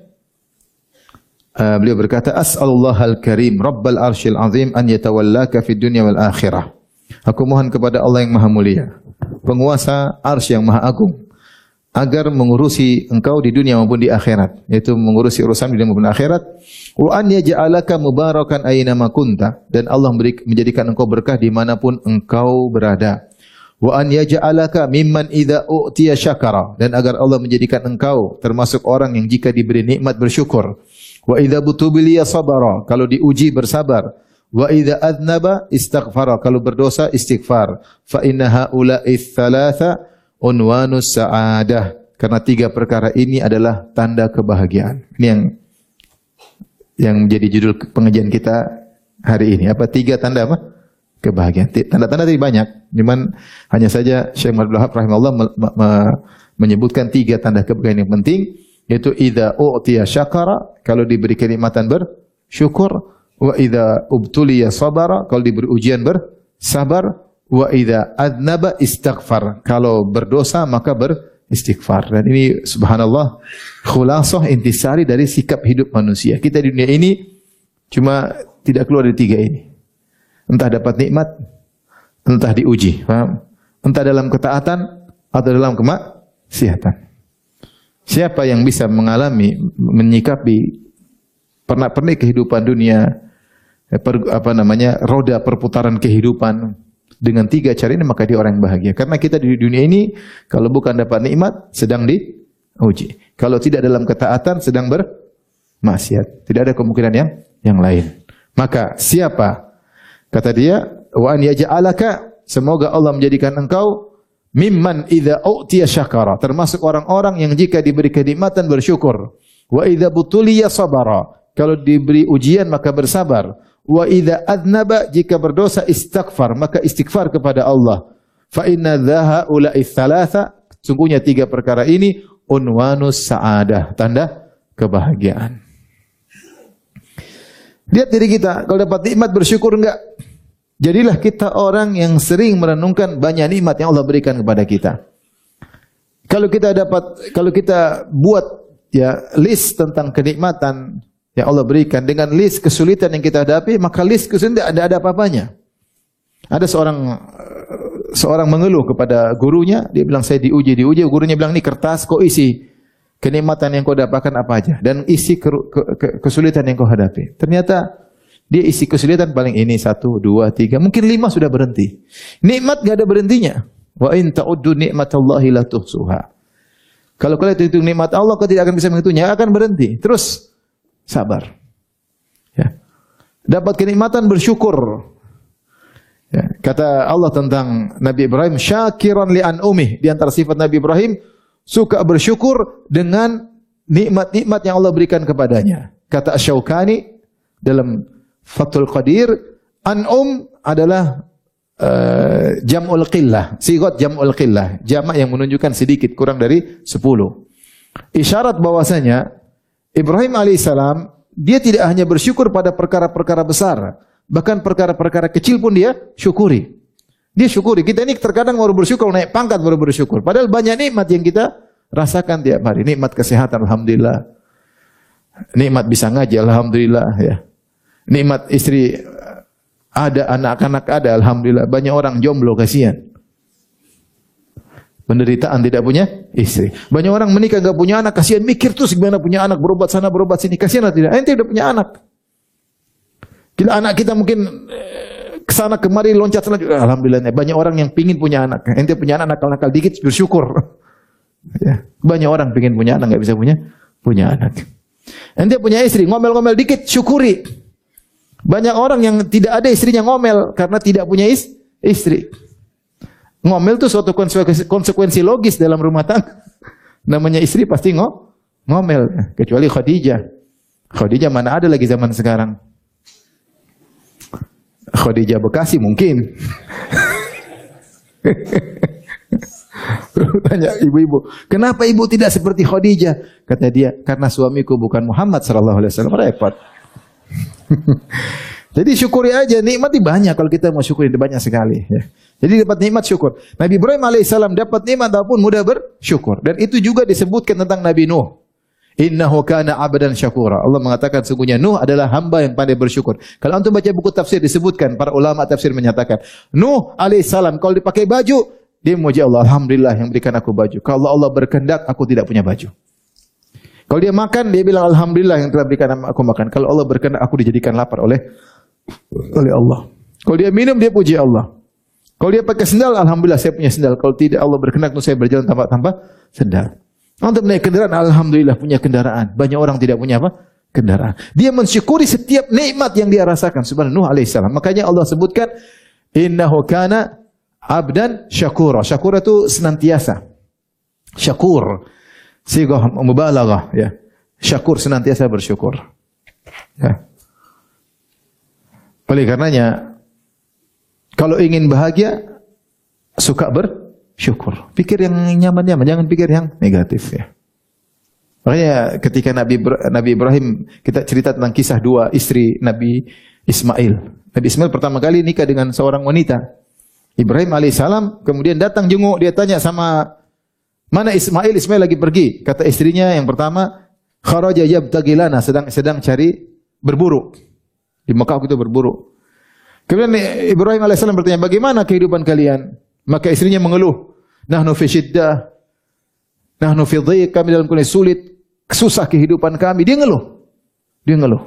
beliau berkata, as'alullahal karim rabbal arsyil azim an yatawallaka fid dunya wal akhirah. Aku mohon kepada Allah yang maha mulia, penguasa arsy yang maha agung, agar mengurusi engkau di dunia maupun di akhirat, yaitu mengurusi urusan di dunia maupun akhirat. Wa an yaj'alaka mubarakan aina ma kunta, dan Allah menjadikan engkau berkah dimanapun engkau berada. Wa an yaj'alaka mimman idza u'tiya syakara, dan agar Allah menjadikan engkau termasuk orang yang jika diberi nikmat bersyukur. Wa idza butubiliya sabara, kalau diuji bersabar. Wa idza adnaba istaghfara, kalau berdosa istighfar. Fa inna haula'i tsalatsa unwanus sa'adah, karena tiga perkara ini adalah tanda kebahagiaan. Ini yang menjadi judul pengajian kita hari ini. Apa tiga tanda apa? Kebahagiaan. Tanda-tanda tadi banyak. Cuman hanya saja Syekh Muhammad Wahab rahimahullah menyebutkan tiga tanda kebahagiaan yang penting, yaitu idza u'tiya syakara, kalau diberi kenikmatan bersyukur, wa idza ubtuliya sabara, kalau diberi ujian bersabar, wa idza adnaba istighfar, kalau berdosa maka beristighfar. Dan ini subhanallah khulasah intisari dari sikap hidup manusia. Kita di dunia ini cuma tidak keluar dari tiga ini. Entah dapat nikmat, entah diuji, paham? Entah dalam ketaatan atau dalam kemaksiatan. Siapa yang bisa mengalami, menyikapi pernak-pernik kehidupan dunia, roda perputaran kehidupan dengan tiga cara ini, maka dia orang yang bahagia. Karena kita di dunia ini kalau bukan dapat nikmat sedang diuji. Kalau tidak dalam ketaatan sedang bermaksiat. Tidak ada kemungkinan yang lain. Maka siapa? Kata dia, wa an yaj'alaka, semoga Allah menjadikan engkau Mimman idza u'tiya syakara, termasuk orang-orang yang jika diberi kenikmatan bersyukur. Wa idza butuliya sabara, kalau diberi ujian maka bersabar. Wa idza adnaba, jika berdosa istighfar, maka istighfar kepada Allah. Fa inna dhahaula'i thalatha, sungguhnya 3 perkara ini unwanus sa'adah, tanda kebahagiaan. Lihat diri kita, kalau dapat nikmat bersyukur enggak? Jadilah kita orang yang sering merenungkan banyak nikmat yang Allah berikan kepada kita. Kalau kita buat ya list tentang kenikmatan yang Allah berikan dengan list kesulitan yang kita hadapi, maka list kesulitan tidak ada apa-apanya. Ada seorang mengeluh kepada gurunya, dia bilang saya diuji, gurunya bilang ini kertas, kok isi kenikmatan yang kau dapatkan apa aja dan isi kesulitan yang kau hadapi. Ternyata dia isi kesulitan paling ini 1, 2, 3, mungkin 5 sudah berhenti. Nikmat enggak ada berhentinya. Wa in ta'uddu nikmatallahi la tuhsuha. Kalau kalian hitung nikmat Allah, kau tidak akan bisa menghitungnya, akan berhenti. Terus sabar. Ya. Dapat kenikmatan bersyukur. Ya. Kata Allah tentang Nabi Ibrahim, syakiran li an'umih. Di antara sifat Nabi Ibrahim, suka bersyukur dengan nikmat-nikmat yang Allah berikan kepadanya. Kata Asy-Syaukani dalam Fathul Qadir, an'um adalah jam'ul qillah, sigat jam'ul qillah, jamak yang menunjukkan sedikit, kurang dari 10. Isyarat bahwasanya Ibrahim alaihissalam dia tidak hanya bersyukur pada perkara-perkara besar, bahkan perkara-perkara kecil pun dia syukuri. Dia syukuri. Kita ini terkadang baru bersyukur, naik pangkat baru bersyukur. Padahal banyak nikmat yang kita rasakan tiap hari. Nikmat kesehatan, alhamdulillah. Nikmat bisa ngaji, alhamdulillah. Ya. Nikmat istri ada, anak-anak ada, alhamdulillah. Banyak orang jomblo, kasihan. Penderitaan tidak punya istri. Banyak orang menikah enggak punya anak, kasihan, mikir terus gimana punya anak, berobat sana, berobat sini. Kasihan atau tidak? Ente udah punya anak. Gila, anak kita mungkin kesana kemari loncat sana juga. Alhamdulillah, banyak orang yang pingin punya anak. Ente punya anak nakal-nakal dikit bersyukur. Ya. Banyak orang pingin punya anak, enggak bisa punya anak. Ente punya istri, ngomel-ngomel dikit, syukuri. Banyak orang yang tidak ada istrinya ngomel karena tidak punya istri. Ngomel itu suatu konsekuensi logis dalam rumah tangga. Namanya istri pasti ngomel. Kecuali Khadijah. Khadijah mana ada lagi zaman sekarang. Khadijah Bekasi mungkin. Tanya ibu-ibu, kenapa ibu tidak seperti Khadijah? Kata dia, karena suamiku bukan Muhammad sallallahu alaihi wasallam. Repot. Jadi syukuri aja, nikmati banyak. Kalau kita mau syukuri banyak sekali. Ya. Jadi dapat nikmat syukur. Nabi Ibrahim alaihissalam dapat nikmat ataupun mudah bersyukur. Dan itu juga disebutkan tentang Nabi Nuh. Innahu kana abdan syakura. Allah mengatakan sungguhnya Nuh adalah hamba yang pandai bersyukur. Kalau antum baca buku tafsir disebutkan, para ulama tafsir menyatakan, Nuh alaihissalam kalau dipakai baju, dia memuji Allah, alhamdulillah yang berikan aku baju. Kalau Allah berkehendak, aku tidak punya baju. Kalau dia makan, dia bilang alhamdulillah yang telah berikan aku makan. Kalau Allah berkehendak, aku dijadikan lapar oleh Allah. Kalau dia minum, dia puji Allah. Kalau dia pakai sendal, alhamdulillah saya punya sendal. Kalau tidak, Allah berkehendak untuk saya berjalan tanpa sendal. Untuk naik kendaraan, alhamdulillah punya kendaraan. Banyak orang tidak punya apa? Kendaraan. Dia mensyukuri setiap nikmat yang dia rasakan. Subhanallah, Nuh alaihissalam. Makanya Allah sebutkan, innahu kana abdan syakura. Syakura itu senantiasa. Syakur. Sigah mubalaghah. Ya. Syakur, senantiasa bersyukur. Ya. Oleh karenanya, kalau ingin bahagia, suka bersyukur. Pikir yang nyaman-nyaman, jangan pikir yang negatif. Ya. Makanya ketika Nabi Ibrahim, kita cerita tentang kisah 2 istri Nabi Ismail. Nabi Ismail pertama kali nikah dengan seorang wanita. Ibrahim alaihissalam kemudian datang jenguk, dia tanya sama, mana Ismail? Ismail lagi pergi. Kata istrinya yang pertama, kharaja yabtaghi lana, sedang cari berburu. Di Mekah itu berburu. Kemudian Ibrahim alaihissalam bertanya, bagaimana kehidupan kalian? Maka istrinya mengeluh, nahnu fi syiddah, nahnu fi dhiq, kami dalam kondisi sulit, susah kehidupan kami. Dia ngeluh.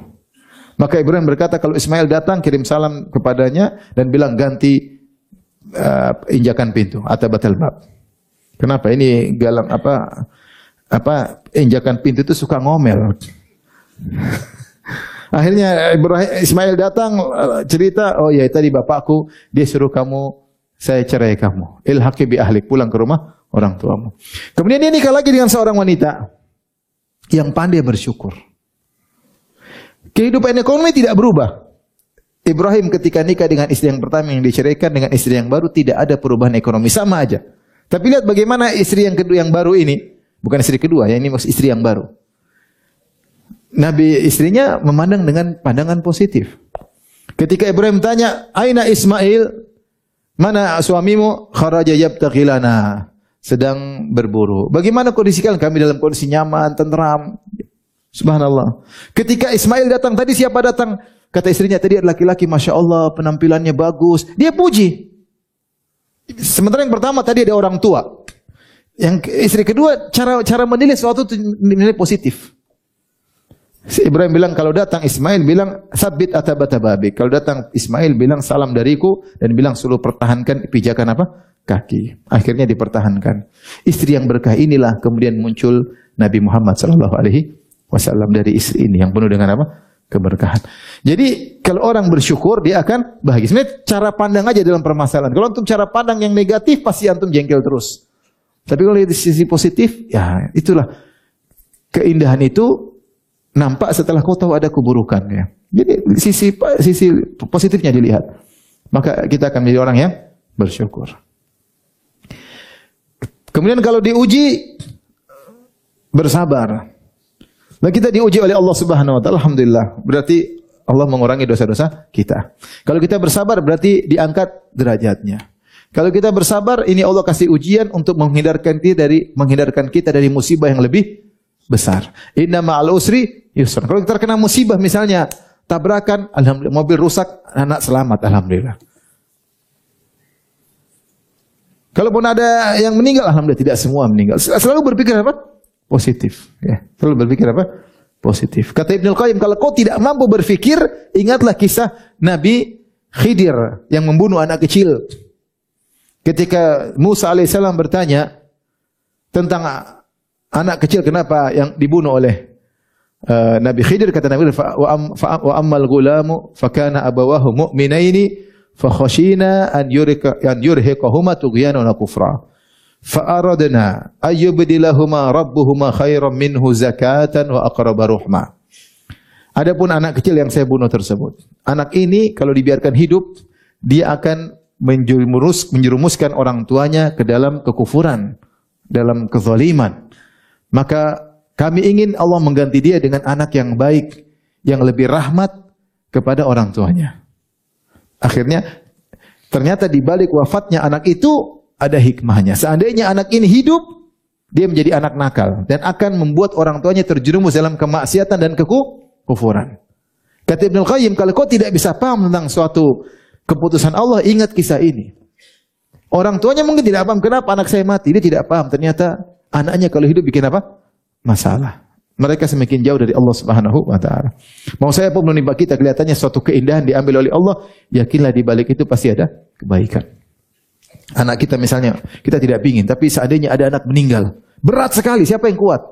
Maka Ibrahim berkata, kalau Ismail datang, kirim salam kepadanya dan bilang ganti injakan pintu atau batal bab. Kenapa ini galang injakan pintu itu suka ngomel. Akhirnya Ismail datang cerita, oh ya tadi bapakku dia suruh kamu saya cerai kamu. Ilhaqi bi ahlik, pulang ke rumah orang tuamu. Kemudian dia nikah lagi dengan seorang wanita yang pandai bersyukur. Kehidupan ekonomi tidak berubah. Ibrahim ketika nikah dengan istri yang pertama yang diceraikan dengan istri yang baru tidak ada perubahan ekonomi, sama aja. Tapi lihat bagaimana istri yang kedua yang baru ini, bukan istri kedua ya, ini istri yang baru. Nabi istrinya memandang dengan pandangan positif. Ketika Ibrahim tanya, "Aina Ismail? Mana suamimu?" "Kharaja yabtaghi lana." Sedang berburu. Bagaimana kondisi kalian? Kami dalam kondisi nyaman, tenteram. Subhanallah. Ketika Ismail datang, tadi siapa datang? Kata istrinya, tadi ada laki-laki, Masya Allah, penampilannya bagus. Dia puji. Sementara yang pertama tadi ada orang tua. Yang istri kedua, cara menilai sesuatu itu menilai positif. Si Ibrahim bilang, kalau datang Ismail bilang, sabit atabata babik. Kalau datang Ismail bilang, salam dariku. Dan bilang, suruh pertahankan pijakan apa? Kaki. Akhirnya dipertahankan. Istri yang berkah inilah kemudian muncul Nabi Muhammad SAW dari istri ini. Yang penuh dengan apa? Keberkahan. Jadi kalau orang bersyukur dia akan bahagia. Sebenarnya cara pandang aja dalam permasalahan. Kalau antum cara pandang yang negatif pasti antum jengkel terus. Tapi kalau di sisi positif, ya itulah keindahan itu nampak setelah kau tahu ada keburukannya. Jadi sisi positifnya dilihat. Maka kita akan menjadi orang yang bersyukur. Kemudian kalau diuji bersabar. Nah, kita diuji oleh Allah Subhanahu wa taala, alhamdulillah. Berarti Allah mengurangi dosa-dosa kita. Kalau kita bersabar berarti diangkat derajatnya. Kalau kita bersabar, ini Allah kasih ujian untuk menghindarkan kita dari musibah yang lebih besar. Inna ma'al usri yusra. Kalau kita terkena musibah misalnya tabrakan, alhamdulillah, mobil rusak, anak selamat, alhamdulillah. Kalaupun ada yang meninggal, alhamdulillah tidak semua meninggal. Selalu berpikir apa? Positif. Ya. Selalu berpikir apa? Positif. Kata Ibnul Qayyim, kalau kau tidak mampu berpikir, ingatlah kisah Nabi Khidir yang membunuh anak kecil. Ketika Musa alaihissalam bertanya tentang anak kecil kenapa yang dibunuh oleh Nabi Khidir, kata Nabi, wa ammal gulamu fakana abawahu mu'minaini fa khashina an yurhiqahuma tughyanan wa kufra. Fa'aradna ayyubdilahuma rabbuhuma khairan minhu zakatan wa aqraba ruhma. Adapun anak kecil yang saya bunuh tersebut, anak ini kalau dibiarkan hidup, dia akan menjerumuskan orang tuanya ke dalam kekufuran, dalam kezaliman. Maka kami ingin Allah mengganti dia dengan anak yang baik, yang lebih rahmat kepada orang tuanya. Akhirnya ternyata di balik wafatnya anak itu ada hikmahnya. Seandainya anak ini hidup, dia menjadi anak nakal dan akan membuat orang tuanya terjerumus dalam kemaksiatan dan kekufuran. Kata Ibnul Qayyim, kalau kau tidak bisa paham tentang suatu keputusan Allah, ingat kisah ini. Orang tuanya mungkin tidak paham kenapa anak saya mati, dia tidak paham. Ternyata anaknya kalau hidup bikin apa? Masalah. Mereka semakin jauh dari Allah Subhanahu wa taala. Mau saya pun menimpa kita kelihatannya suatu keindahan diambil oleh Allah, yakinlah di balik itu pasti ada kebaikan. Anak kita misalnya, kita tidak pingin, tapi seandainya ada anak meninggal, berat sekali, siapa yang kuat?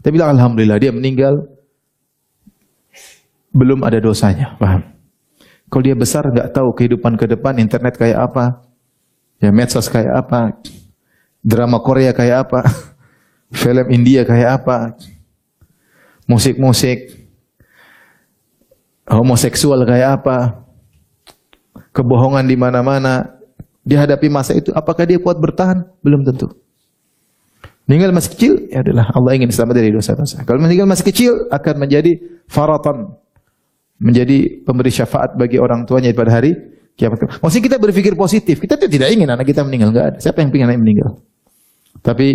Kita bilang, alhamdulillah, dia meninggal, belum ada dosanya, paham? Kalau dia besar, nggak tahu kehidupan ke depan, internet kayak apa, ya medsos kayak apa, drama Korea kayak apa, film India kayak apa, musik-musik, homoseksual kayak apa, kebohongan di mana-mana. Dihadapi masa itu, apakah dia kuat bertahan? Belum tentu. Meninggal masih kecil, ya adalah Allah ingin selamat dari dosa-dosa. Kalau meninggal masih kecil, akan menjadi faratan, menjadi pemberi syafaat bagi orang tuanya pada hari kiamat. Maksudnya kita berpikir positif. Kita tidak ingin anak kita meninggal, enggak ada. Siapa yang ingin anak meninggal? Tapi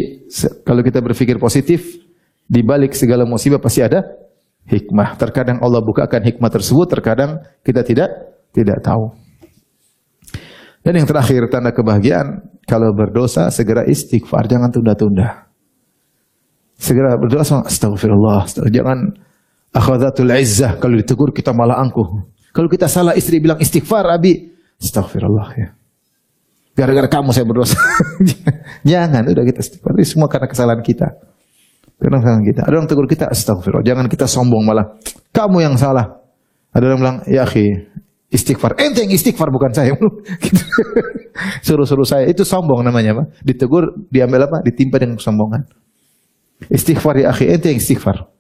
kalau kita berpikir positif, di balik segala musibah pasti ada hikmah. Terkadang Allah bukakan hikmah tersebut, terkadang kita tidak tahu. Dan yang terakhir, tanda kebahagiaan, kalau berdosa segera istighfar, jangan tunda-tunda. Segera berdosa, astagfirullah, jangan akhadhatul izzah, kalau ditegur kita malah angkuh. Kalau kita salah, istri bilang istighfar, abi, astagfirullah ya. Gara-gara kamu saya berdosa. Jangan, udah kita istighfar. Ini semua karena kesalahan kita. Karena kesalahan kita. Ada orang tegur kita, astagfirullah, jangan kita sombong malah. Kamu yang salah. Ada orang bilang, ya akhi, Istighfar. Ente yang istighfar bukan saya. Gitu. Suruh-suruh saya. Itu sombong namanya, Pak. Ditegur, diambil apa? Ditimpa dengan kesombongan. Istighfar ya akhi, ente yang istighfar.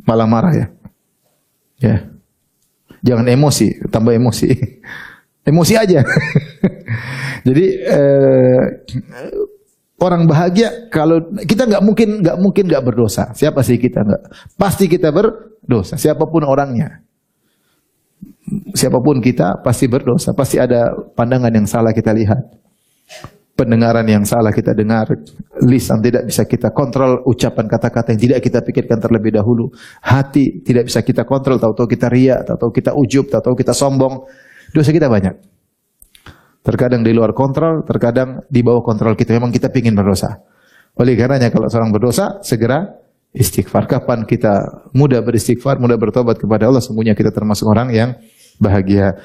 Malah marah ya. Ya. Jangan emosi, tambah emosi. Emosi aja. Jadi orang bahagia kalau kita nggak mungkin nggak berdosa. Siapa sih kita nggak? Pasti kita berdosa. Siapapun orangnya, siapapun kita pasti berdosa. Pasti ada pandangan yang salah kita lihat, pendengaran yang salah kita dengar, lisan tidak bisa kita kontrol, ucapan kata-kata yang tidak kita pikirkan terlebih dahulu, hati tidak bisa kita kontrol, tahu-tahu kita riya, tahu-tahu kita ujub, tahu-tahu kita sombong. Dosa kita banyak. Terkadang di luar kontrol, terkadang di bawah kontrol kita. Memang kita ingin berdosa. Oleh karenanya kalau seorang berdosa, segera istighfar. Kapan kita mudah beristighfar, mudah bertobat kepada Allah, sungguhnya kita termasuk orang yang bahagia.